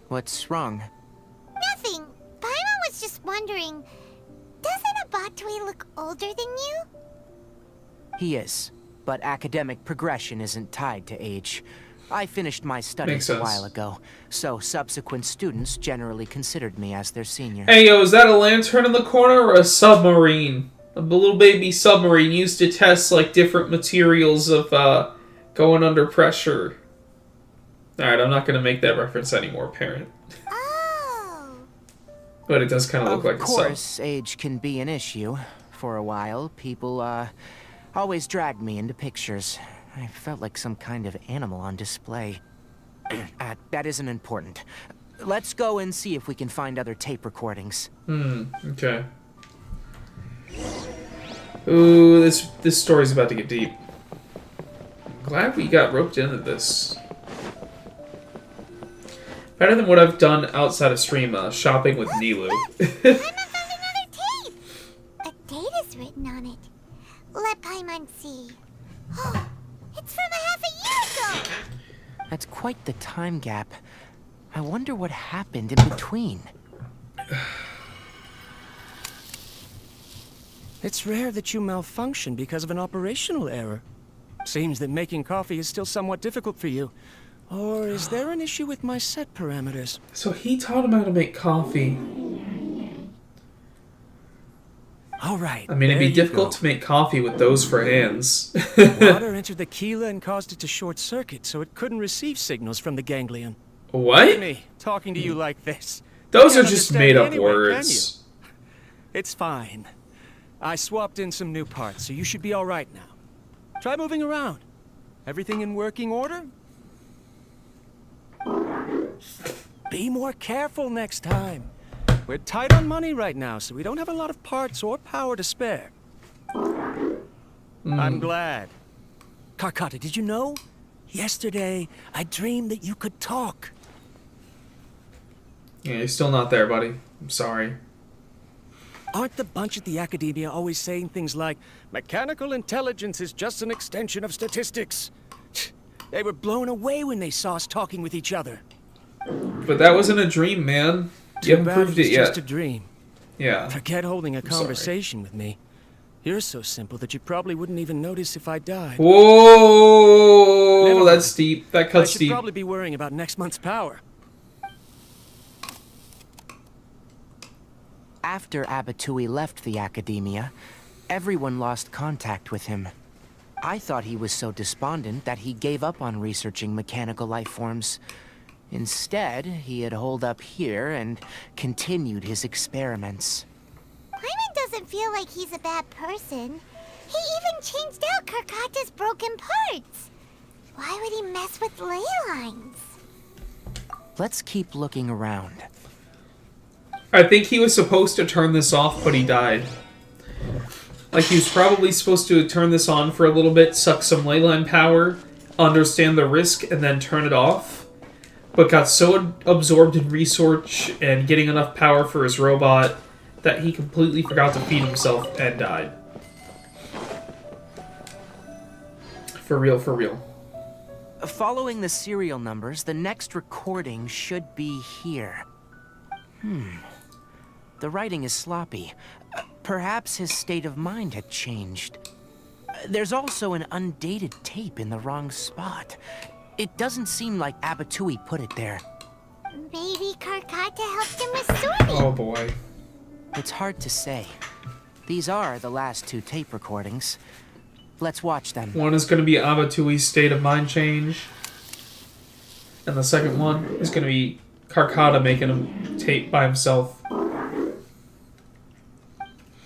What's wrong? Nothing. Paimon was just wondering, doesn't Abatui look older than you? He is, but academic progression isn't tied to age. I finished my studies Makes a sense. while ago, so subsequent students generally considered me as their senior. Hey yo, is that a lantern in the corner or a submarine? A little baby submarine used to test like different materials of Going under pressure. Alright, I'm not going to make that reference anymore, parent. Oh. But it does kind of look like a sub. Of course, age can be an issue. For a while, people, always dragged me into pictures. I felt like some kind of animal on display. That isn't important. Let's go and see if we can find other tape recordings. Okay. Ooh, this story's about to get deep. Glad we got roped into this. Better than what I've done outside of stream, shopping with Nilu. I found another tape! A date is written on it. Let Paimon see. Oh, it's from a half a year ago! That's quite the time gap. I wonder what happened in between. It's rare that you malfunction because of an operational error. Seems that making coffee is still somewhat difficult for you. Or is there an issue with my set parameters? So he taught him how to make coffee. All right. I mean, it'd be difficult to make coffee with those for hands. Water entered the chela and caused it to short circuit, so it couldn't receive signals from the ganglion. What? Me talking to you like this. Those You are can't just understand made me up anyway, words. can you? It's fine. I swapped in some new parts, so you should be all right now. Try moving around. Everything in working order? Be more careful next time. We're tight on money right now, so we don't have a lot of parts or power to spare. I'm glad. Karkata, did you know? Yesterday, I dreamed that you could talk. Yeah, you're still not there, buddy. I'm sorry. Aren't the bunch at the Academia always saying things like, mechanical intelligence is just an extension of statistics? They were blown away when they saw us talking with each other. But that wasn't a dream, man. You haven't proved it yet. Just a dream. Yeah. Forget holding a conversation with me. You're so simple that you probably wouldn't even notice if I died. Whoa! That's deep. That cuts I should deep. probably be worrying about next month's power. After Abatui left the Academia, everyone lost contact with him. I thought he was so despondent that he gave up on researching mechanical life forms. Instead, he had holed up here and continued his experiments. Paimon doesn't feel like he's a bad person. He even changed out Karkata's broken parts. Why would he mess with ley lines? Let's keep looking around. I think he was supposed to turn this off, but he died. Like, he was probably supposed to turn this on for a little bit, suck some leyline power, understand the risk, and then turn it off. But got so absorbed in research and getting enough power for his robot that he completely forgot to feed himself and died. For real, for real. Following the serial numbers, the next recording should be here. The writing is sloppy. Perhaps his state of mind had changed. There's also an undated tape in the wrong spot. It doesn't seem like Abatui put it there. Maybe Karkata helped him with sorting. Oh boy. It's hard to say. These are the last two tape recordings. Let's watch them. One is going to be Abatui's state of mind change. And the second one is going to be Karkata making him tape by himself.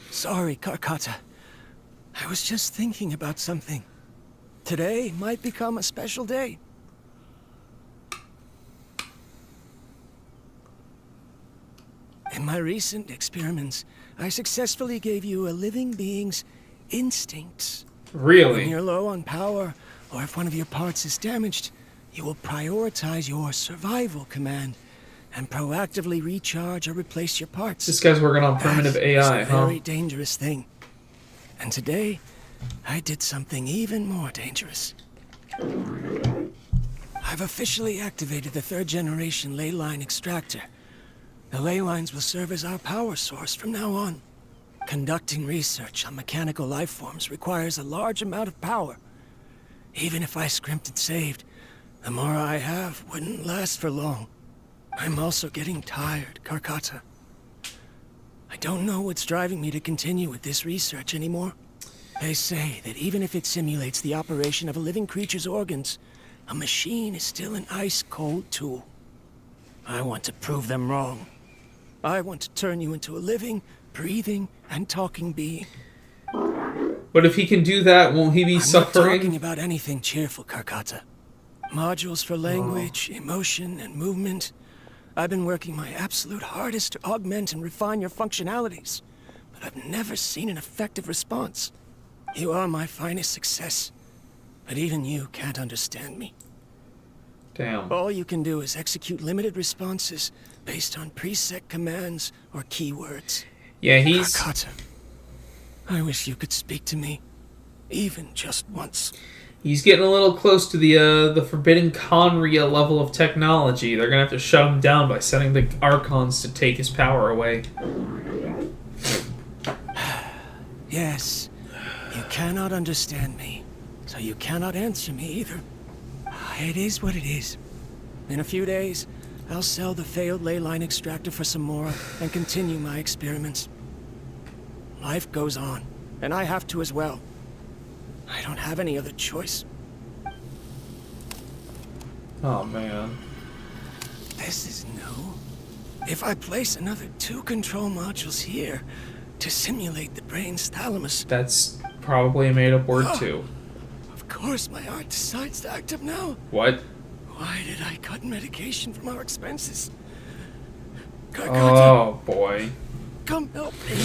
Sorry, Karkata. I was just thinking about something. Today might become a special day. In my recent experiments, I successfully gave you a living being's instincts. Really? When you're low on power, or if one of your parts is damaged, you will prioritize your survival command and proactively recharge or replace your parts. This guy's working on primitive AI, It's a huh? very dangerous thing. And today, I did something even more dangerous. I've officially activated the third-generation ley line extractor. The ley lines will serve as our power source from now on. Conducting research on mechanical life forms requires a large amount of power. Even if I scrimped and saved, the more I have wouldn't last for long. I'm also getting tired, Karkata. I don't know what's driving me to continue with this research anymore. They say that even if it simulates the operation of a living creature's organs, a machine is still an ice-cold tool. I want to prove them wrong. I want to turn you into a living, breathing, and talking being. But if he can do that, won't he be I'm suffering? not talking about anything cheerful, Karkata. Modules for language, emotion, and movement. I've been working my absolute hardest to augment and refine your functionalities, but I've never seen an effective response. You are my finest success, but even you can't understand me. Damn. All you can do is execute limited responses based on preset commands or keywords. Yeah, he's... Karkata, I wish you could speak to me, even just once. He's getting a little close to the Forbidden Conria level of technology. They're gonna have to shut him down by sending the Archons to take his power away. Yes, you cannot understand me, so you cannot answer me either. It is what it is. In a few days, I'll sell the failed ley line extractor for some more and continue my experiments. Life goes on, and I have to as well. I don't have any other choice. Oh, man. This is new. If I place another 2 control modules here to simulate the brain's thalamus... That's probably a made-up word, too. Of course my heart decides to act up now. What? Why did I cut medication from our expenses? Oh, boy. Come help me.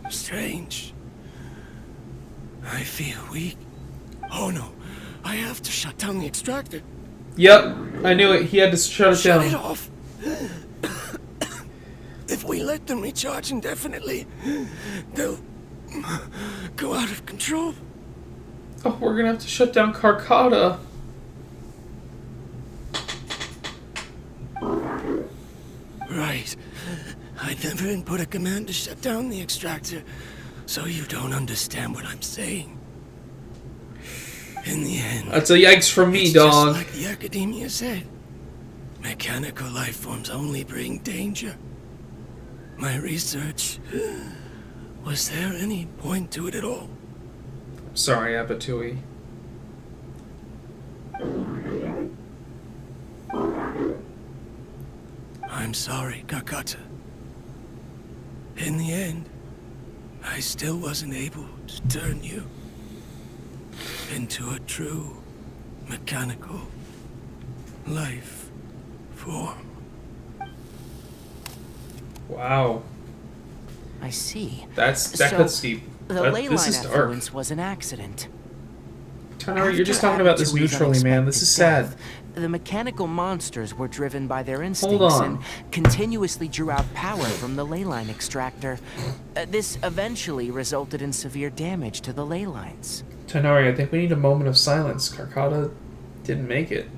Strange. I feel weak. Oh no, I have to shut down the extractor. Yep, I knew it. He had to shut it down. Shut it off. If we let them recharge indefinitely, they'll go out of control. Oh, we're gonna have to shut down Karkata. Right. I never input a command to shut down the extractor, so you don't understand what I'm saying. In the end, That's a yikes from me, it's dog. just like the academia said. Mechanical life forms only bring danger. My research, was there any point to it at all? Sorry, Abatui. I'm sorry, Karkata. In the end, I still wasn't able to turn you into a true mechanical life form. Wow. I see. That So, cuts deep. The ley This line is dark. affluence was an accident. Tighnari, you're just talking about this After neutrally, man. This is sad. death, the mechanical monsters were driven by their instincts on. and continuously drew out power from the ley line extractor. This eventually resulted in severe damage to the ley lines. Tighnari, I think we need a moment of silence. Karkata didn't make it.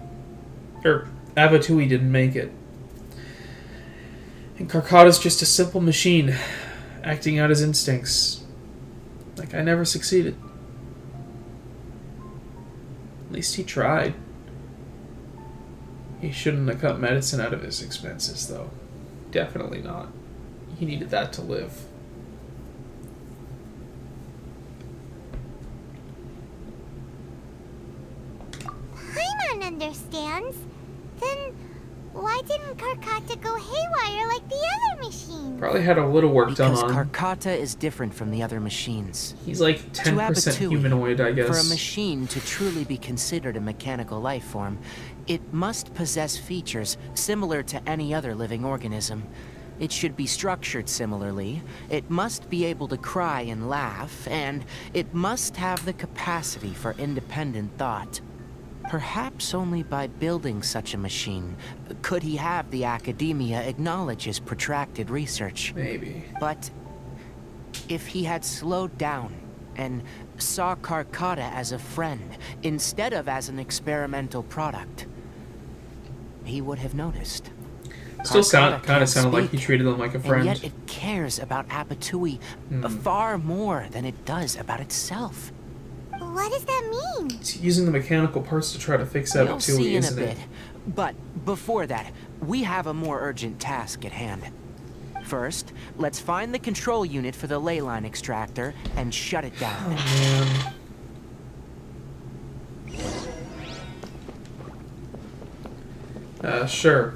Or, Abatui didn't make it. And Karkata's just a simple machine, acting out his instincts. Like, I never succeeded. At least he tried. He shouldn't have cut medicine out of his expenses, though. Definitely not. He needed that to live. Paimon understands. Then why didn't Karkata go haywire like the other machines? Probably had a little work done Because on. Karkata is different from the other machines. He's like 10% Abatui, humanoid, I guess. For a machine to truly be considered a mechanical life form, it must possess features similar to any other living organism. It should be structured similarly, it must be able to cry and laugh, and it must have the capacity for independent thought. Perhaps only by building such a machine could he have the academia acknowledge his protracted research. Maybe. But if he had slowed down and saw Karkata as a friend instead of as an experimental product, he would have noticed. Still Karkata kind of can't sounded like he speak, treated them like a friend. And yet it cares about Abatui far more than it does about itself. What does that mean? He's using the mechanical parts to try to fix You'll Abatui, see in a isn't bit. it? But before that, we have a more urgent task at hand. First, let's find the control unit for the ley line extractor and shut it down. Oh, man. Sure.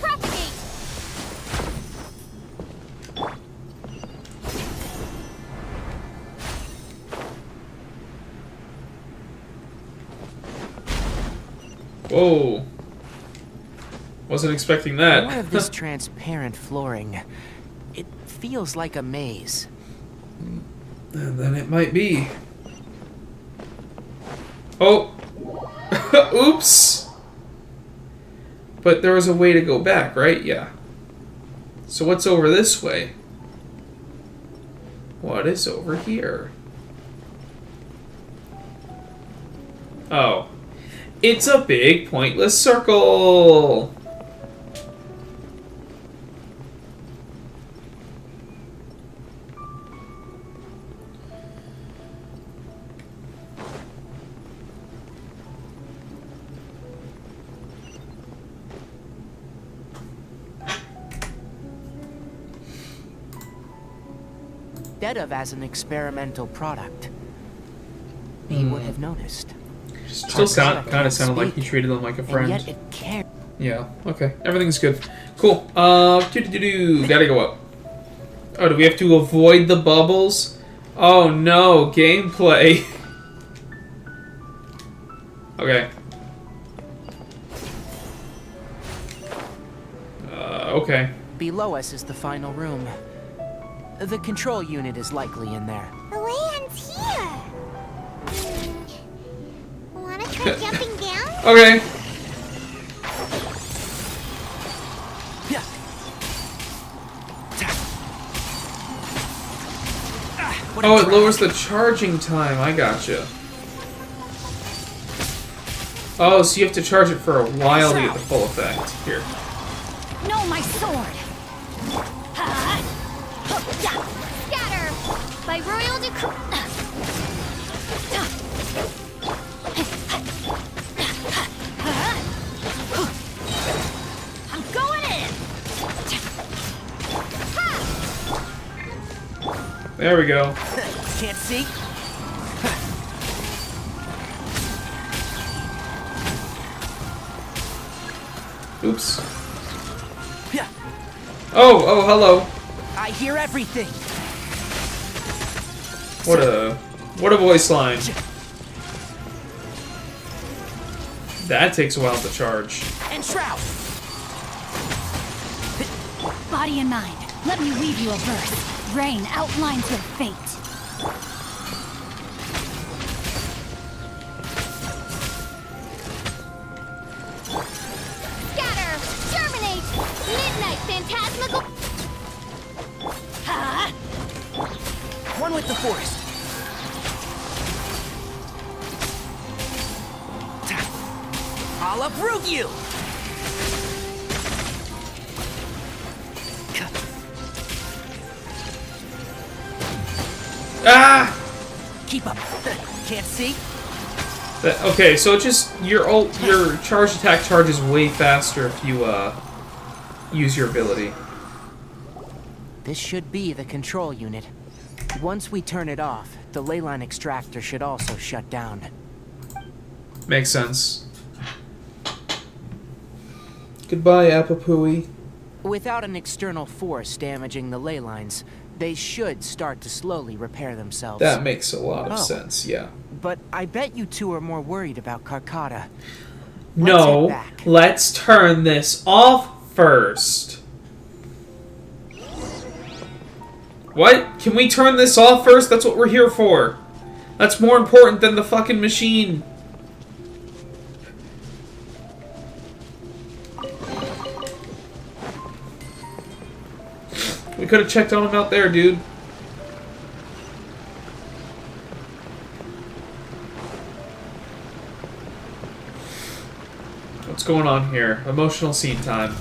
Propagate! Whoa. Wasn't expecting that. More of this transparent flooring. It feels like a maze. And then it might be. Oh! Oops! But there was a way to go back, right? Yeah. So what's over this way? What is over here? Oh. It's a big pointless circle! Instead of as an experimental product. He would have noticed. Still kind of sounded like he treated them like a friend. And yet it cared. Yeah, okay. Everything's good. Cool. Gotta go up. Oh, do we have to avoid the bubbles? Oh no, gameplay. Okay. Okay. Below us is the final room. The control unit is likely in there. The way ends here. Wanna try jumping down? Okay. Oh, it lowers the charging time. I gotcha. Oh, so you have to charge it for a while to get the full effect. Here. No, my sword! Scatter! By royal decree. I'm going in! There we go. Can't see? Oops. Oh, hello. I hear everything. What a voice line. That takes a while to charge. And Shroud. Body and mind, let me weave you a verse. Rain outlines your fate. Scatter! Germinate! Midnight phantasmical... One with the forest. I'll uproot you! Ah! Keep up. Can't see? Okay, so it just your charge attack charges way faster if you use your ability. This should be the control unit. Once we turn it off, the ley line extractor should also shut down. Makes sense. Goodbye, Apapui. Without an external force damaging the ley lines, they should start to slowly repair themselves. That makes a lot of sense, yeah. But I bet you two are more worried about Carcata. No, let's turn this off first. What? Can we turn this off first? That's what we're here for. That's more important than the fucking machine. We could have checked on him out there, dude. What's going on here? Emotional scene time.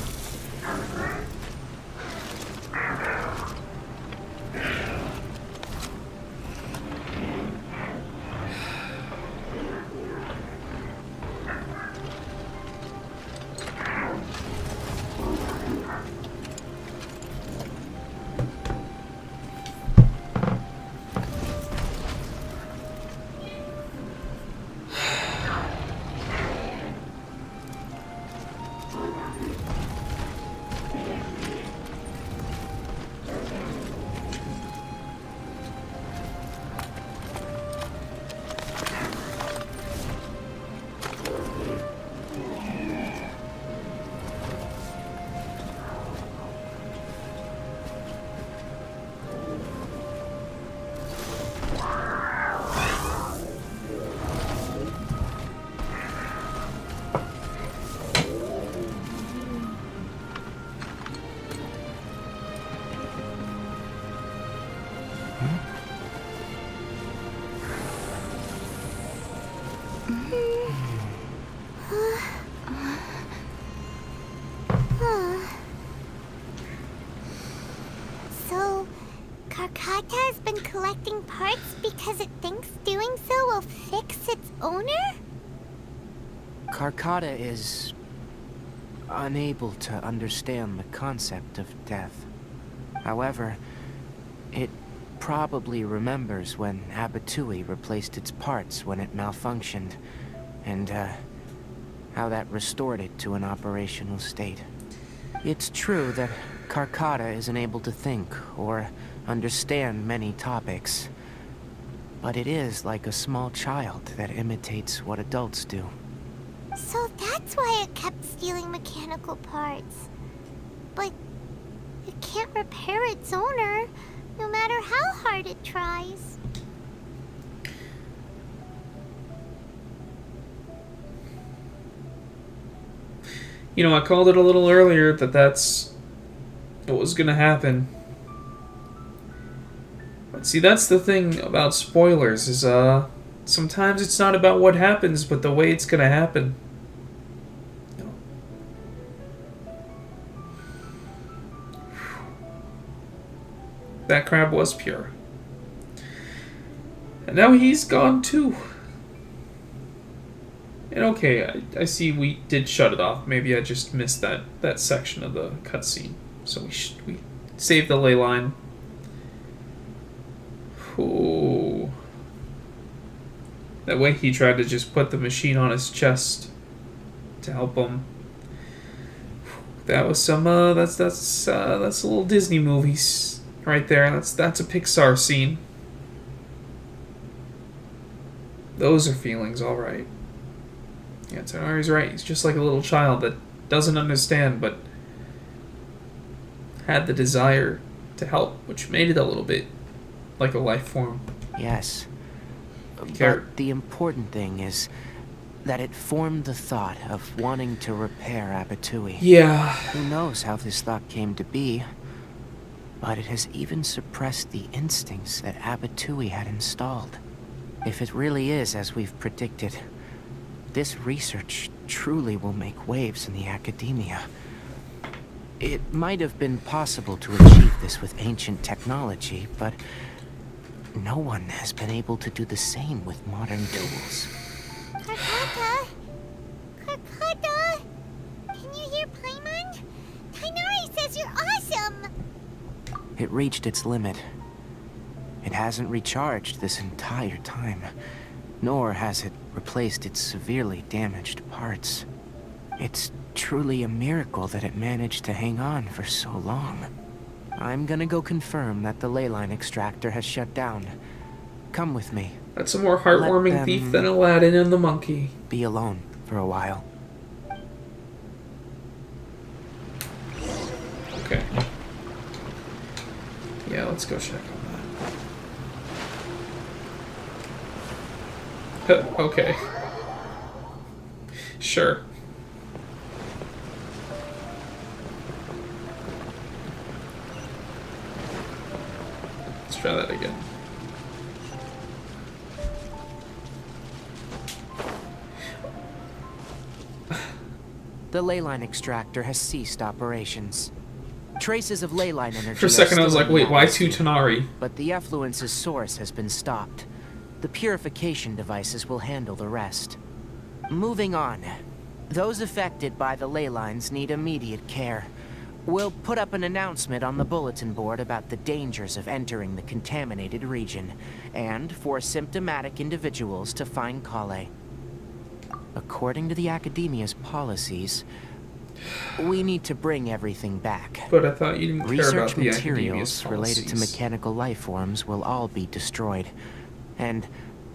So, Karkata has been collecting parts because it thinks doing so will fix its owner? Karkata is unable to understand the concept of death. However, it probably remembers when Abatui replaced its parts when it malfunctioned, and how that restored it to an operational state. It's true that Karkata isn't able to think or understand many topics, but it is like a small child that imitates what adults do. So that's why it kept stealing mechanical parts. But it can't repair its owner, no matter how hard it tries. You know, I called it a little earlier that that's what was gonna happen. But see, that's the thing about spoilers, is sometimes it's not about what happens, but the way it's gonna happen. That crab was pure. And now he's gone too. And okay, I see we did shut it off. Maybe I just missed that section of the cutscene. So we saved the ley line. Ooh. That way he tried to just put the machine on his chest to help him. That was some that's a little Disney movies right there. That's a Pixar scene. Those are feelings, all right. Yeah, Tighnari's right. He's just like a little child that doesn't understand, but had the desire to help, which made it a little bit like a life form. Yes. But the important thing is that it formed the thought of wanting to repair Abatui. Yeah. Who knows how this thought came to be, but it has even suppressed the instincts that Abatui had installed. If it really is as we've predicted, this research truly will make waves in the academia. It might have been possible to achieve this with ancient technology, but no one has been able to do the same with modern tools. Karkata? Karkata? Can you hear Paimon? Tighnari says you're awesome! It reached its limit. It hasn't recharged this entire time, nor has it replaced its severely damaged parts. It's truly a miracle that it managed to hang on for so long. I'm gonna go confirm that the ley line extractor has shut down. Come with me. That's a more heartwarming thief than Aladdin and the monkey. Be alone for a while. Okay. Yeah, let's go check on that. Okay. Sure. Let's try that again. The ley line extractor has ceased operations. Traces of ley line energy. For a second I was like, wait, why two Tighnari? But the effluence's source has been stopped. The purification devices will handle the rest. Moving on. Those affected by the ley lines need immediate care. We'll put up an announcement on the bulletin board about the dangers of entering the contaminated region, and for symptomatic individuals to find Kale. According to the Academia's policies, we need to bring everything back. But I thought you didn't care about the Academia's materials related to policies. mechanical life forms will all be destroyed, and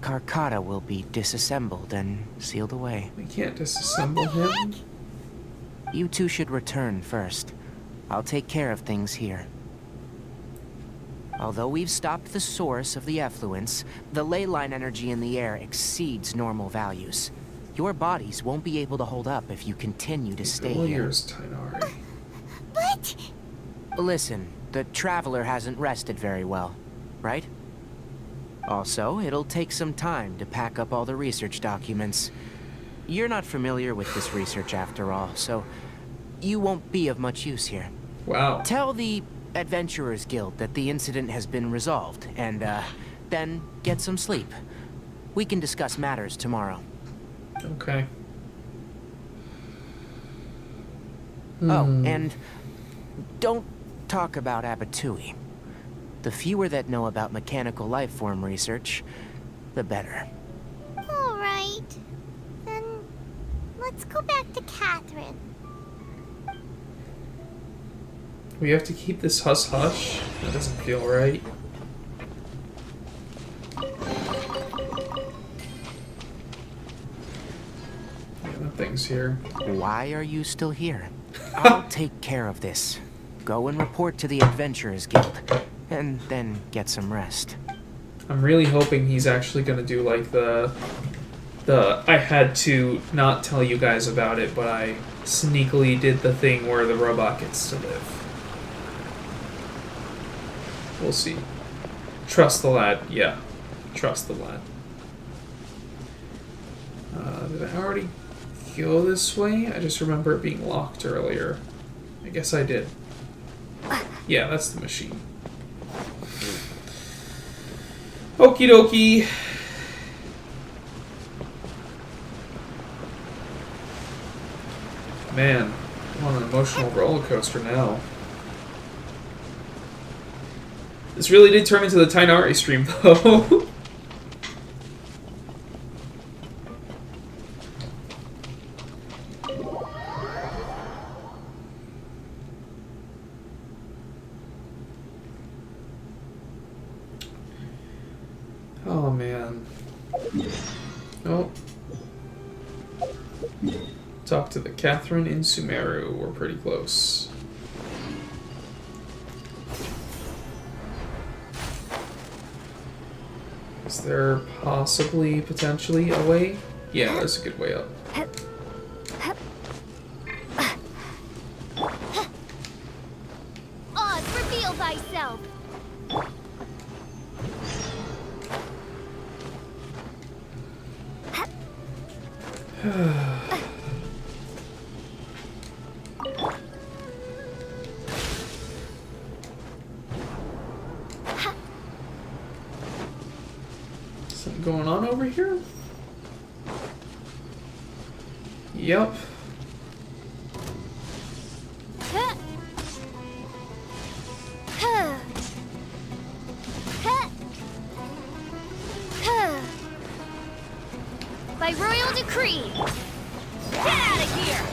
Karkata will be disassembled and sealed away. We can't disassemble him. You two should return first. I'll take care of things here. Although we've stopped the source of the effluence, the ley line energy in the air exceeds normal values. Your bodies won't be able to hold up if you continue to stay here. But... Listen, the Traveler hasn't rested very well. right? Also, it'll take some time to pack up all the research documents. You're not familiar with this research after all, so you won't be of much use here. Wow. Tell the Adventurers Guild that the incident has been resolved, and then get some sleep. We can discuss matters tomorrow. Okay. Oh, and don't talk about Abatui. The fewer that know about mechanical life form research, the better. All right. Then let's go back to Catherine. We have to keep this hush-hush? That doesn't feel right. Yeah, nothing's here. Why are you still here? I'll take care of this. Go and report to the Adventurers Guild, and then get some rest. I'm really hoping he's actually gonna do like the I had to not tell you guys about it, but I sneakily did the thing where the robot gets to live. We'll see. Trust the lad. Yeah. Trust the lad. Did I already go this way? I just remember it being locked earlier. I guess I did. Yeah, that's the machine. Okie dokie. Man, I'm on an emotional roller coaster now. This really did turn into the Tighnari stream, though. Oh, man. Oh. Talk to the Catherine in Sumeru. We're pretty close. Is there possibly, potentially, a way? Yeah, there's a good way up. Oz, reveal thyself! Something going on over here? Yep. By royal decree! Get out of here!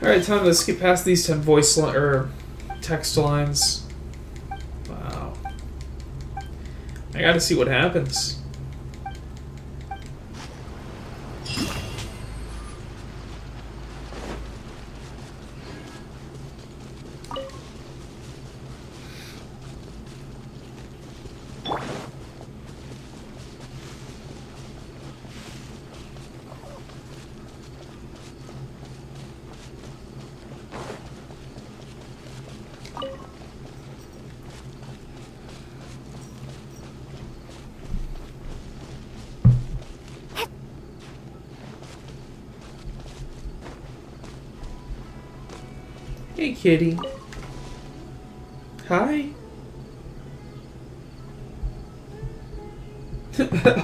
Alright, time to skip past these 10 voice or text lines. Wow. I gotta see what happens. Hey, kitty. Hi.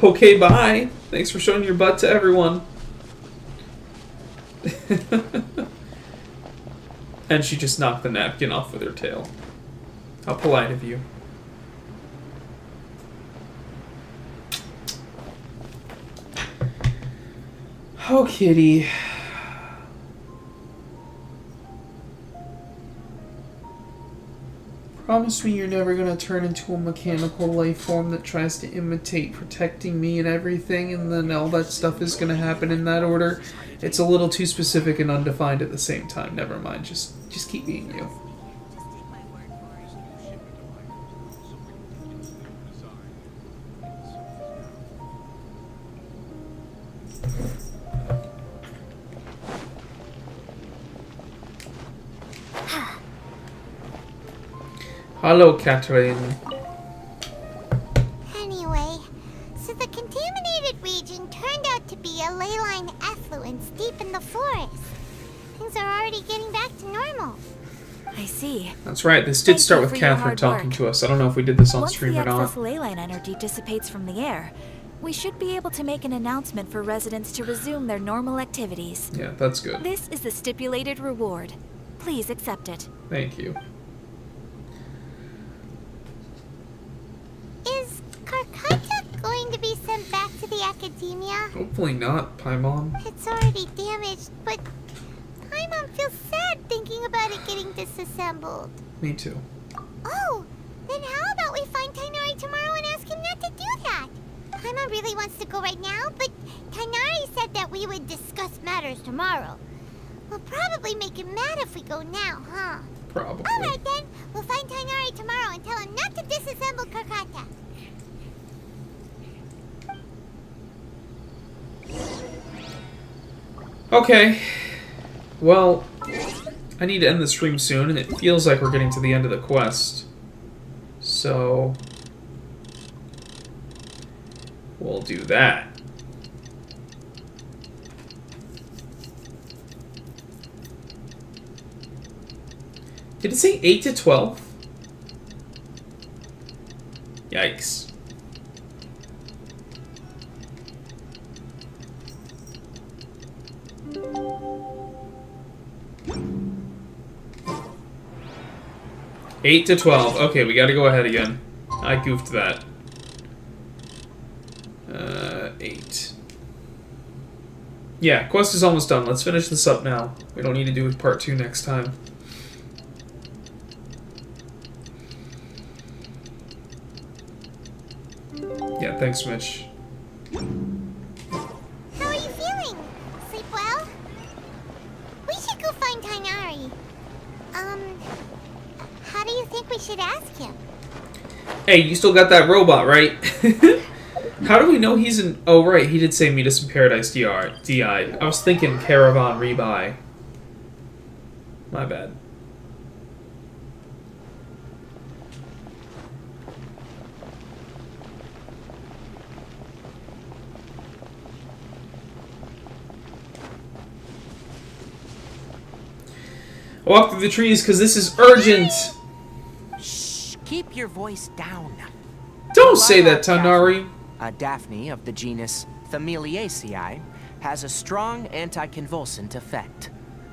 Okay, bye. Thanks for showing your butt to everyone. And she just knocked the napkin off with her tail. How polite of you. Oh, kitty. Promise me you're never gonna turn into a mechanical life form that tries to imitate protecting me and everything, and then all that stuff is gonna happen in that order. It's a little too specific and undefined at the same time. Never mind. Just keep being you. Hello, Catherine. Anyway, so the contaminated region turned out to be a ley line effluence deep in the forest. Things are already getting back to normal. I see. That's right. This did start you with for your Catherine hard talking work. to us. I don't know if we did this on Once stream the or not. excess ley line energy dissipates from the air, we should be able to make an announcement for residents to resume their normal activities. Yeah, that's good. This is the stipulated reward. Please accept it. Thank you. Is Karkata going to be sent back to the academia? Hopefully not, Paimon. It's already damaged, but Paimon feels sad thinking about it getting disassembled. Me too. Oh, then how about we find Tighnari tomorrow and ask him not to do that? Paimon really wants to go right now, but Tighnari said that we would discuss matters tomorrow. We'll probably make him mad if we go now, huh? Probably. Alright then, we'll find Tighnari tomorrow and tell him not to disassemble Karkata. Okay. Well, I need to end the stream soon, and it feels like we're getting to the end of the quest. So we'll do that. Did it say 8 to 12? Yikes. Eight to 12. Okay, we gotta go ahead again. I goofed that. 8. Yeah, quest is almost done. Let's finish this up now. We don't need to do part 2 next time. Yeah, thanks, Mitch. How are you feeling? Sleep well? We should go find Tighnari. How do you think we should ask him? Hey, you still got that robot, right? How do we know he's in... Oh, right, he did say meet us in Paradise DI. I was thinking Caravan Rebuy. My bad. Walk through the trees, because this is urgent! Shh, keep your voice down. Don't say that, Tighnari. A Daphne of the genus Familiaceae has a strong anticonvulsant effect.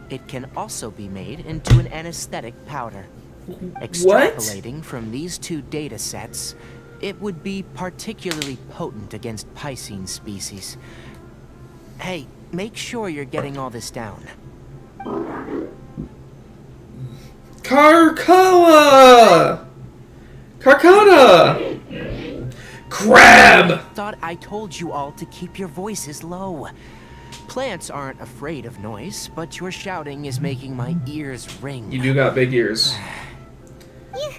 It can also be made into an anesthetic powder. Extrapolating from these two data sets, it would be particularly potent against Piscine species. Hey, make sure you're getting all this down. Karkata! Crab! Thought I told you all to keep your voices low. Plants aren't afraid of noise, but your shouting is making my ears ring. You do got big ears. You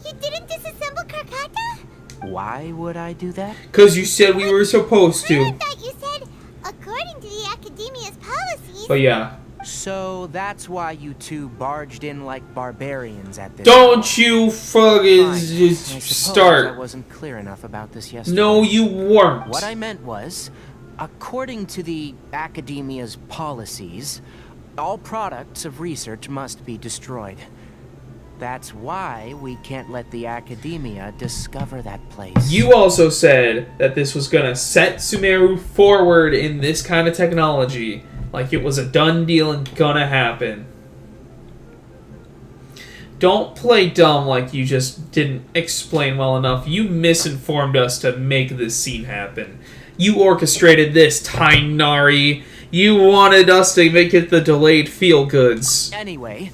didn't disassemble Karkata? Why would I do that? Because you said we were supposed to. I thought you said, according to the Academia's policies... But yeah. So that's why you two barged in like barbarians at this. Don't you fucking just I start. wasn't clear enough about this yesterday. No, you weren't. What I meant was, according to the Academia's policies, all products of research must be destroyed. That's why we can't let the Academia discover that place. You also said that this was gonna set Sumeru forward in this kind of technology. Like it was a done deal and gonna happen. Don't play dumb like you just didn't explain well enough. You misinformed us to make this scene happen. You orchestrated this, Tighnari. You wanted us to make it the delayed feel-goods. Anyway,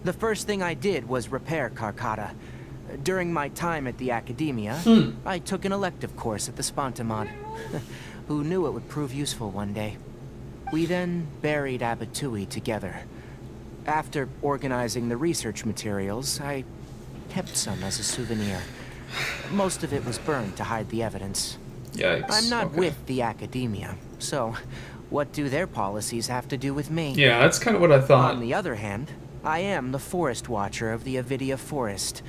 the first thing I did was repair Karkata. During my time at the Academia, I took an elective course at the Spontamod. Who knew it would prove useful one day? We then buried Abatui together. After organizing the research materials, I kept some as a souvenir. Most of it was burned to hide the evidence. Yikes. I'm not with the Academia, so what do their policies have to do with me? Yeah, that's kind of what I thought. On the other hand, I am the Forest Watcher of the Avidia Forest.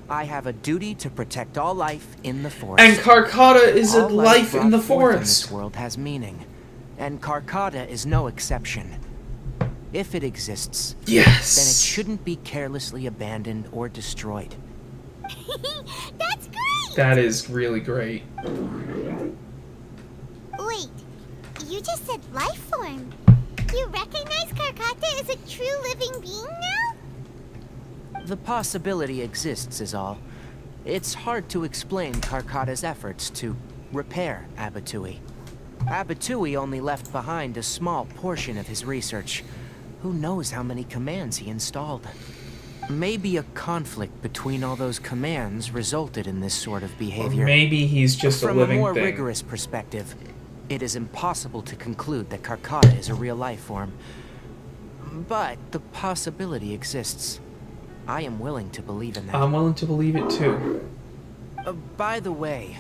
I have a duty to protect all life in the forest. And Karkata is a All life in the brought forth in forest. this world has meaning, and Karkata is no exception. If it exists, Yes. then it shouldn't be carelessly abandoned or destroyed. That's great! That is really great. Wait, you just said life form. You recognize Karkata as a true living being now? The possibility exists is all. It's hard to explain Karkata's efforts to repair Abatui. Abatui only left behind a small portion of his research. Who knows how many commands he installed? Maybe a conflict between all those commands resulted in this sort of behavior. Or maybe he's just a From living a more thing. rigorous perspective, it is impossible to conclude that Karkata is a real life form. But the possibility exists. I am willing to believe in that. I'm willing to believe it too. By the way,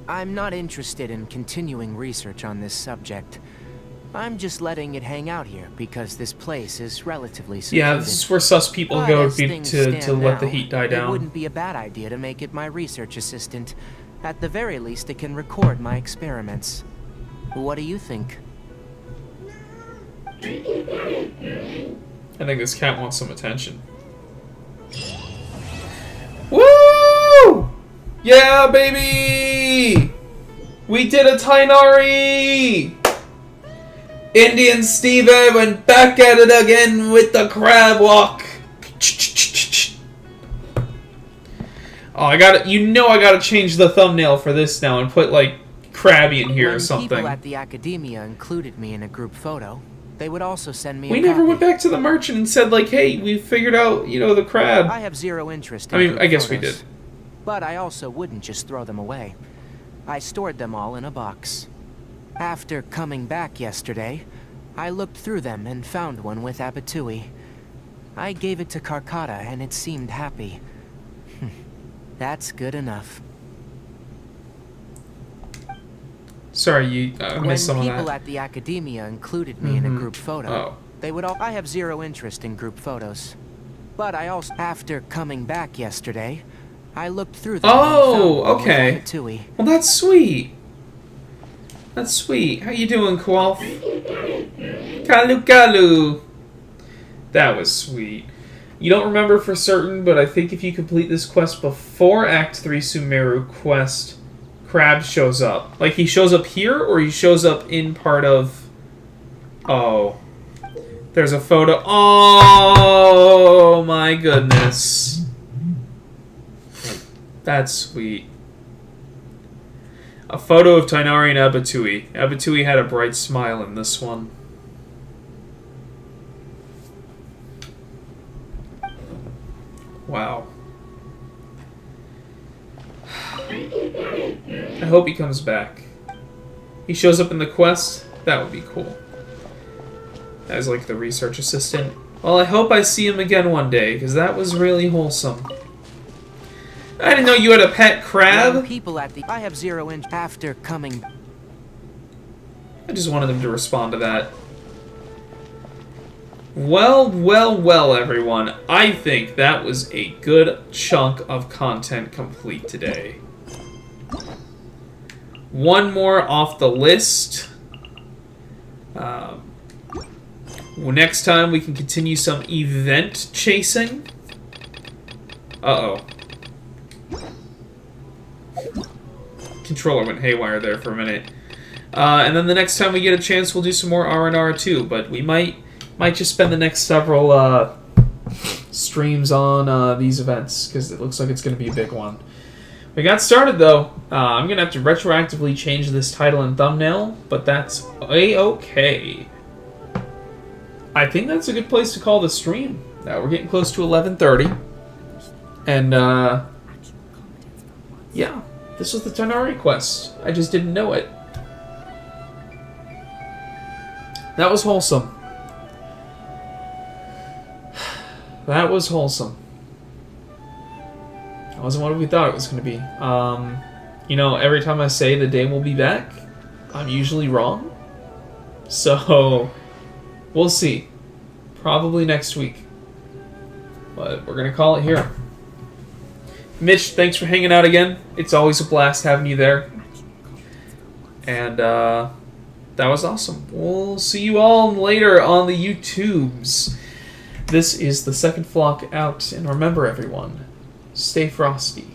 I'm not interested in continuing research on this subject. I'm just letting it hang out here because this place is relatively secluded. Yeah, this is where sus people But go as to things let stand the now, heat die It down. wouldn't be a bad idea to make it my research assistant. At the very least, it can record my experiments. What do you think? I think this cat wants some attention. Woo! Yeah, baby! We did a Tighnari! Indian Steve went back at it again with the crab walk. Oh, I gotta, I gotta change the thumbnail for this now and put like Krabby in here When or something. people at the academia included me in a group photo, they would also send me We a never copy. went back to the merchant and said like, hey, we figured out, the crab. I have zero interest in I mean, group I guess we photos. did. But I also wouldn't just throw them away. I stored them all in a box. After coming back yesterday, I looked through them and found one with Abatui. I gave it to Karkata and it seemed happy. That's good enough. Sorry, I When missed some of people that. at the academia included me in a group photo, Oh. they would all. I have zero interest in group photos. But I also, after coming back yesterday, I looked through them and found Oh, one with okay. Abatui. Well, that's sweet. That's sweet. How you doing, Kwalf? Kalu Kalu. That was sweet. You don't remember for certain, but I think if you complete this quest before Act 3 Sumeru quest, Crab shows up. Like, he shows up here, or he shows up in part of... Oh. There's a photo. Oh, my goodness. That's sweet. A photo of Tighnari and Abatui. Abatui had a bright smile in this one. Wow. I hope he comes back. He shows up in the quest? That would be cool. As like the research assistant. Well, I hope I see him again one day, because that was really wholesome. I didn't know you had a pet crab. When people at the. I have zero interest after coming. I just wanted him to respond to that. Well, well, well, everyone. I think that was a good chunk of content complete today. One more off the list. Next time we can continue some event chasing. Uh-oh. Controller went haywire there for a minute. And then the next time we get a chance, we'll do some more R&R too. But we might just spend the next several streams on these events, because it looks like it's going to be a big one. We got started, though. I'm going to have to retroactively change this title and thumbnail, but that's a-okay. I think that's a good place to call the stream. We're getting close to 11:30. And, yeah, this was the Tighnari quest. I just didn't know it. That was wholesome. That was wholesome. That wasn't what we thought it was going to be. Every time I say the day will be back, I'm usually wrong. So, we'll see. Probably next week. But we're going to call it here. Mitch, thanks for hanging out again. It's always a blast having you there. And that was awesome. We'll see you all later on the YouTubes. This is the second flock out, and remember everyone, stay frosty.